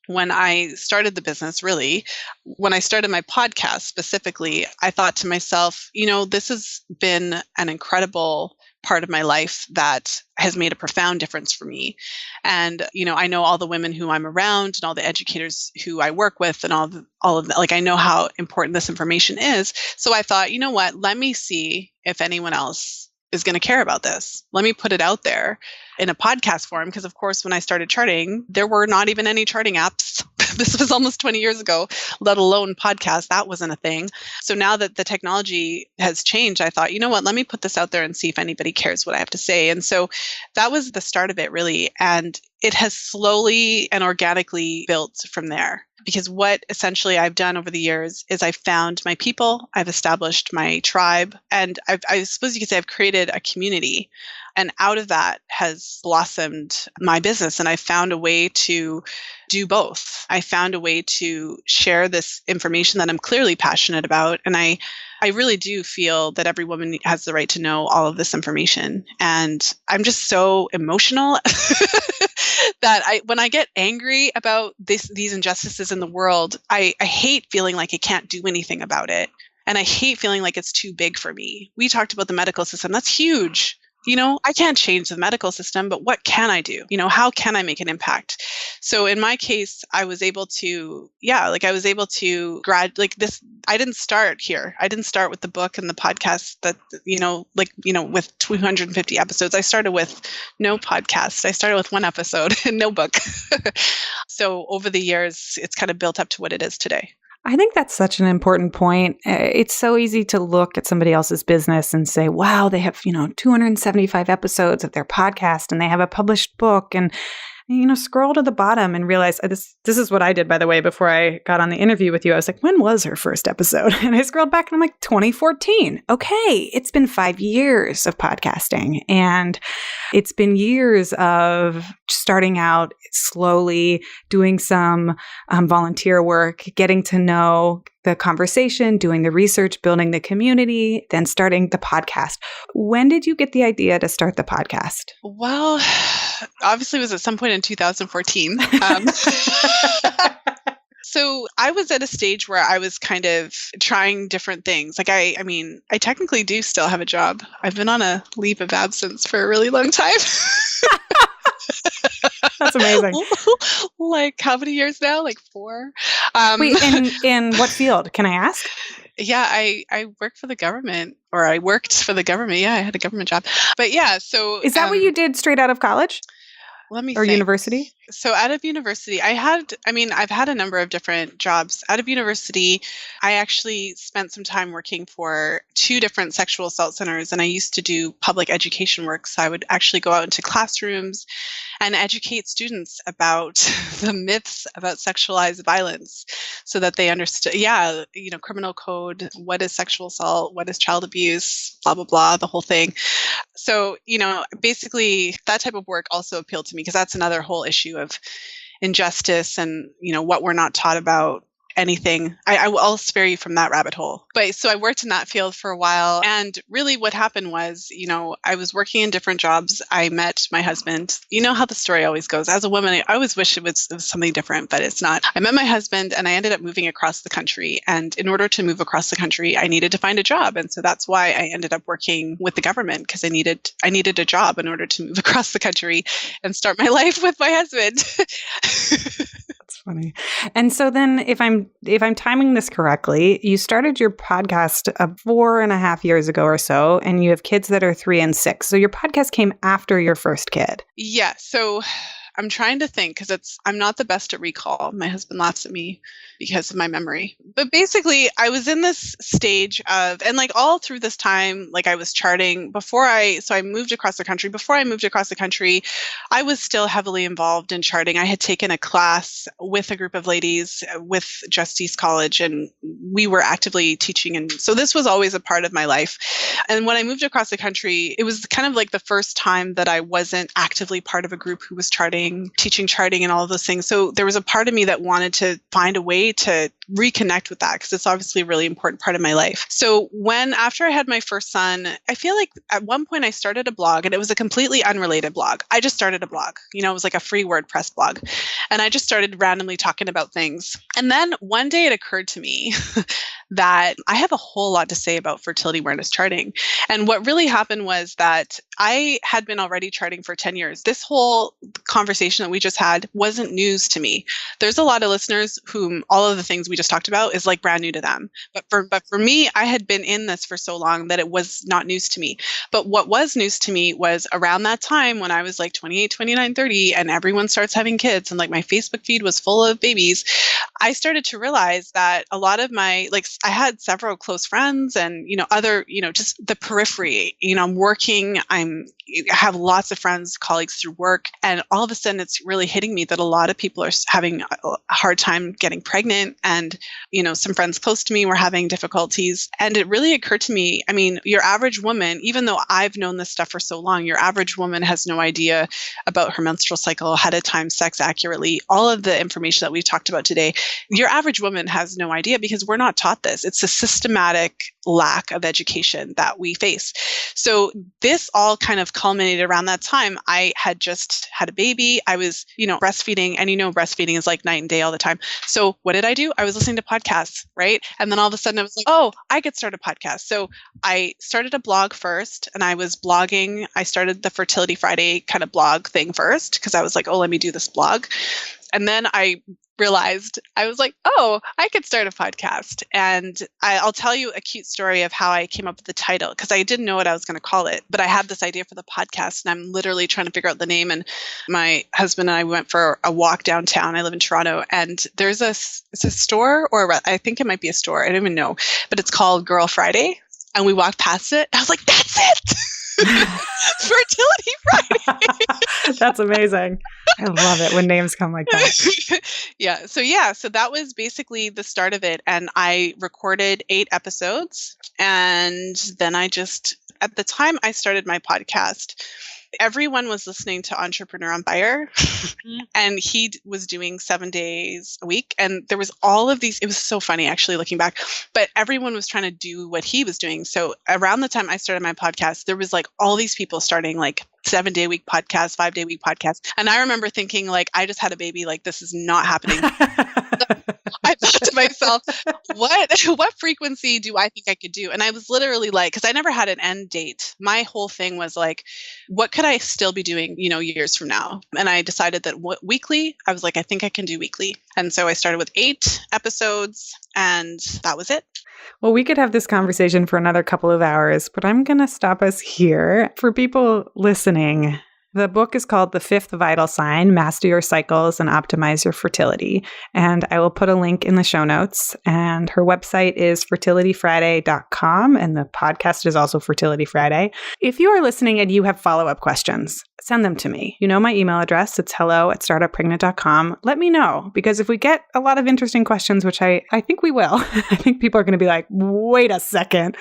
when I started the business, really, when I started my podcast specifically, I thought to myself, this has been an incredible part of my life that has made a profound difference for me. And, I know all the women who I'm around and all the educators who I work with and all of that, like, I know how important this information is. So I thought, what, let me see if anyone else is going to care about this. Let me put it out there in a podcast form. Because of course, when I started charting, there were not even any charting apps. This was almost 20 years ago, let alone podcasts. That wasn't a thing. So now that the technology has changed, I thought, what, let me put this out there and see if anybody cares what I have to say. And so that was the start of it, really. And it has slowly and organically built from there. Because what essentially I've done over the years is I've found my people, I've established my tribe, and I suppose you could say I've created a community. And out of that has blossomed my business. And I found a way to do both. I found a way to share this information that I'm clearly passionate about. And I really do feel that every woman has the right to know all of this information. And I'm just so emotional that when I get angry about these injustices in the world, I hate feeling like I can't do anything about it. And I hate feeling like it's too big for me. We talked about the medical system. That's huge. I can't change the medical system, but what can I do? How can I make an impact? So in my case, I was able to, I didn't start here. I didn't start with the book and the podcast that, with 250 episodes. I started with no podcast. I started with one episode and no book. So over the years, it's kind of built up to what it is today. I think that's such an important point. It's so easy to look at somebody else's business and say, wow, they have, 275 episodes of their podcast and they have a published book, and scroll to the bottom and realize this is what I did, by the way, before I got on the interview with you. I was like, when was her first episode? And I scrolled back and I'm like, 2014. Okay. It's been 5 years of podcasting, and it's been years of starting out slowly, doing some volunteer work, getting to know the conversation, doing the research, building the community, then starting the podcast. When did you get the idea to start the podcast? Well, obviously it was at some point in 2014. So I was at a stage where I was kind of trying different things. Like I technically do still have a job. I've been on a leave of absence for a really long time. That's amazing. Like how many years now? Like 4. Wait, in what field? Can I ask? Yeah, I work for the government, or I worked for the government. Yeah, I had a government job. But yeah, so is that what you did straight out of college? Let me or think. University? So out of university, I've had a number of different jobs. Out of university, I actually spent some time working for 2 different sexual assault centers, and I used to do public education work. So I would actually go out into classrooms and educate students about the myths about sexualized violence so that they understood, criminal code, what is sexual assault, what is child abuse, blah, blah, blah, the whole thing. So, basically that type of work also appealed to me because that's another whole issue of injustice and, what we're not taught about anything. I'll spare you from that rabbit hole. But so I worked in that field for a while. And really what happened was, I was working in different jobs. I met my husband. You know how the story always goes. As a woman, I always wish it was something different, but it's not. I met my husband and I ended up moving across the country. And in order to move across the country, I needed to find a job. And so that's why I ended up working with the government, because I needed a job in order to move across the country and start my life with my husband. Funny. And so then if I'm timing this correctly, you started your podcast 4.5 years ago or so, and you have kids that are 3 and 6. So your podcast came after your first kid. Yeah. So I'm trying to think because I'm not the best at recall. My husband laughs at me because of my memory. But basically, I was in this stage of, and like all through this time, like I was charting so I moved across the country. Before I moved across the country, I was still heavily involved in charting. I had taken a class with a group of ladies with Justice College, and we were actively teaching. And so this was always a part of my life. And when I moved across the country, it was kind of like the first time that I wasn't actively part of a group who was charting, teaching charting and all of those things. So there was a part of me that wanted to find a way to reconnect with that because it's obviously a really important part of my life. So after I had my first son, I feel like at one point I started a blog, and it was a completely unrelated blog. I just started a blog, it was like a free WordPress blog. And I just started randomly talking about things. And then one day it occurred to me that I have a whole lot to say about fertility awareness charting. And what really happened was that I had been already charting for 10 years. This whole conversation that we just had wasn't news to me. There's a lot of listeners whom all of the things we just talked about is like brand new to them. But for me, I had been in this for so long that it was not news to me. But what was news to me was around that time when I was like 28, 29, 30, and everyone starts having kids and like my Facebook feed was full of babies, I started to realize that a lot of my, like I had several close friends and, other, just the periphery, I'm working, I have lots of friends, colleagues through work. And all of a sudden it's really hitting me that a lot of people are having a hard time getting pregnant. And, some friends close to me were having difficulties. And it really occurred to me, your average woman, even though I've known this stuff for so long, your average woman has no idea about her menstrual cycle, how to time sex accurately, all of the information that we talked about today. Your average woman has no idea because we're not taught this. It's a systematic lack of education that we face. So this all kind of culminated around that time. I had just had a baby. I was, breastfeeding, and breastfeeding is like night and day all the time. So what did I do? I was listening to podcasts, right? And then all of a sudden I was like, oh, I could start a podcast. So I started a blog first, and I was blogging. I started the Fertility Friday kind of blog thing first because I was like, oh, let me do this blog. And then I realized, I was like, oh, I could start a podcast. And I'll tell you a cute story of how I came up with the title, because I didn't know what I was going to call it, but I had this idea for the podcast, and I'm literally trying to figure out the name. And my husband and I went for a walk downtown. I live in Toronto, and there's it's a store, or I think it might be a store. I don't even know, but it's called Girl Friday. And we walked past it. I was like, that's it. Fertility Friday. That's amazing. I love it when names come like that. Yeah. So that was basically the start of it. And I recorded 8 episodes. And then at the time I started my podcast, everyone was listening to Entrepreneur on Fire, and he was doing 7 days a week. And there was all of these, it was so funny actually looking back, but everyone was trying to do what he was doing. So around the time I started my podcast, there was like all these people starting like 7-day week podcasts, 5-day week podcasts. And I remember thinking like, I just had a baby, like this is not happening. I thought to myself, what frequency do I think I could do? And I was literally like, because I never had an end date. My whole thing was like, what could I still be doing, years from now? And I decided that weekly, I was like, I think I can do weekly. And so I started with 8 episodes, and that was it. Well, we could have this conversation for another couple of hours, but I'm going to stop us here. For people listening, the book is called The Fifth Vital Sign, Master Your Cycles and Optimize Your Fertility. And I will put a link in the show notes. And her website is fertilityfriday.com. And the podcast is also Fertility Friday. If you are listening and you have follow-up questions, send them to me. You know my email address. It's hello@startuppregnant.com. Let me know, because if we get a lot of interesting questions, which I think we will, I think people are going to be like, wait a second.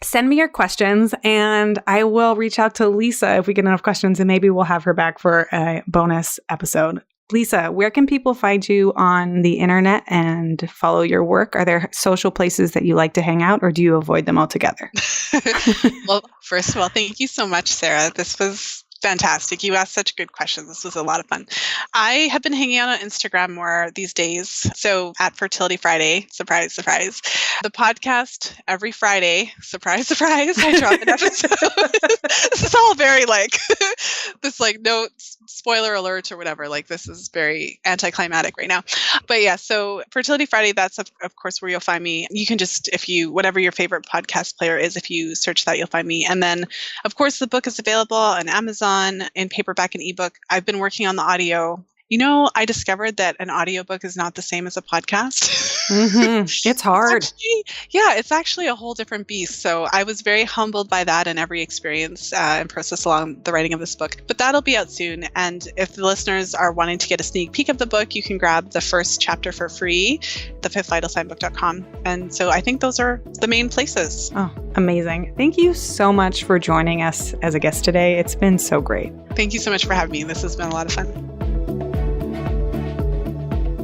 Send me your questions, and I will reach out to Lisa if we get enough questions, and maybe we'll have her back for a bonus episode. Lisa, where can people find you on the internet and follow your work? Are there social places that you like to hang out, or do you avoid them altogether? Well, first of all, thank you so much, Sarah. This was fantastic. You asked such good questions. This was a lot of fun. I have been hanging out on Instagram more these days. So at Fertility Friday, surprise, surprise. The podcast every Friday, surprise, surprise, I drop an episode. This is all very no spoiler alert or whatever. Like this is very anticlimactic right now. But yeah, so Fertility Friday, that's of course where you'll find me. You can just, whatever your favorite podcast player is, if you search that, you'll find me. And then of course the book is available on Amazon, Amazon in paperback and ebook. I've been working on the audio. I discovered that an audiobook is not the same as a podcast. It's hard. It's actually a whole different beast. So I was very humbled by that and every experience and process along the writing of this book. But that'll be out soon. And if the listeners are wanting to get a sneak peek of the book, you can grab the first chapter for free, thefifthvitalsignbook.com. And so I think those are the main places. Oh, amazing. Thank you so much for joining us as a guest today. It's been so great. Thank you so much for having me. This has been a lot of fun.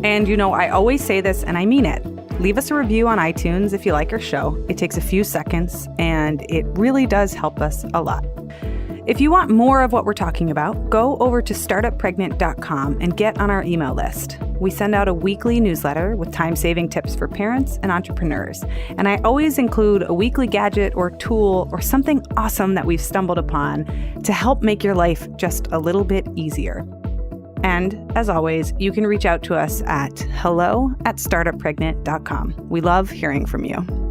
And I always say this and I mean it. Leave us a review on iTunes if you like our show. It takes a few seconds and it really does help us a lot. If you want more of what we're talking about, go over to startuppregnant.com and get on our email list. We send out a weekly newsletter with time-saving tips for parents and entrepreneurs. And I always include a weekly gadget or tool or something awesome that we've stumbled upon to help make your life just a little bit easier. And as always, you can reach out to us at hello@startuppregnant.com. We love hearing from you.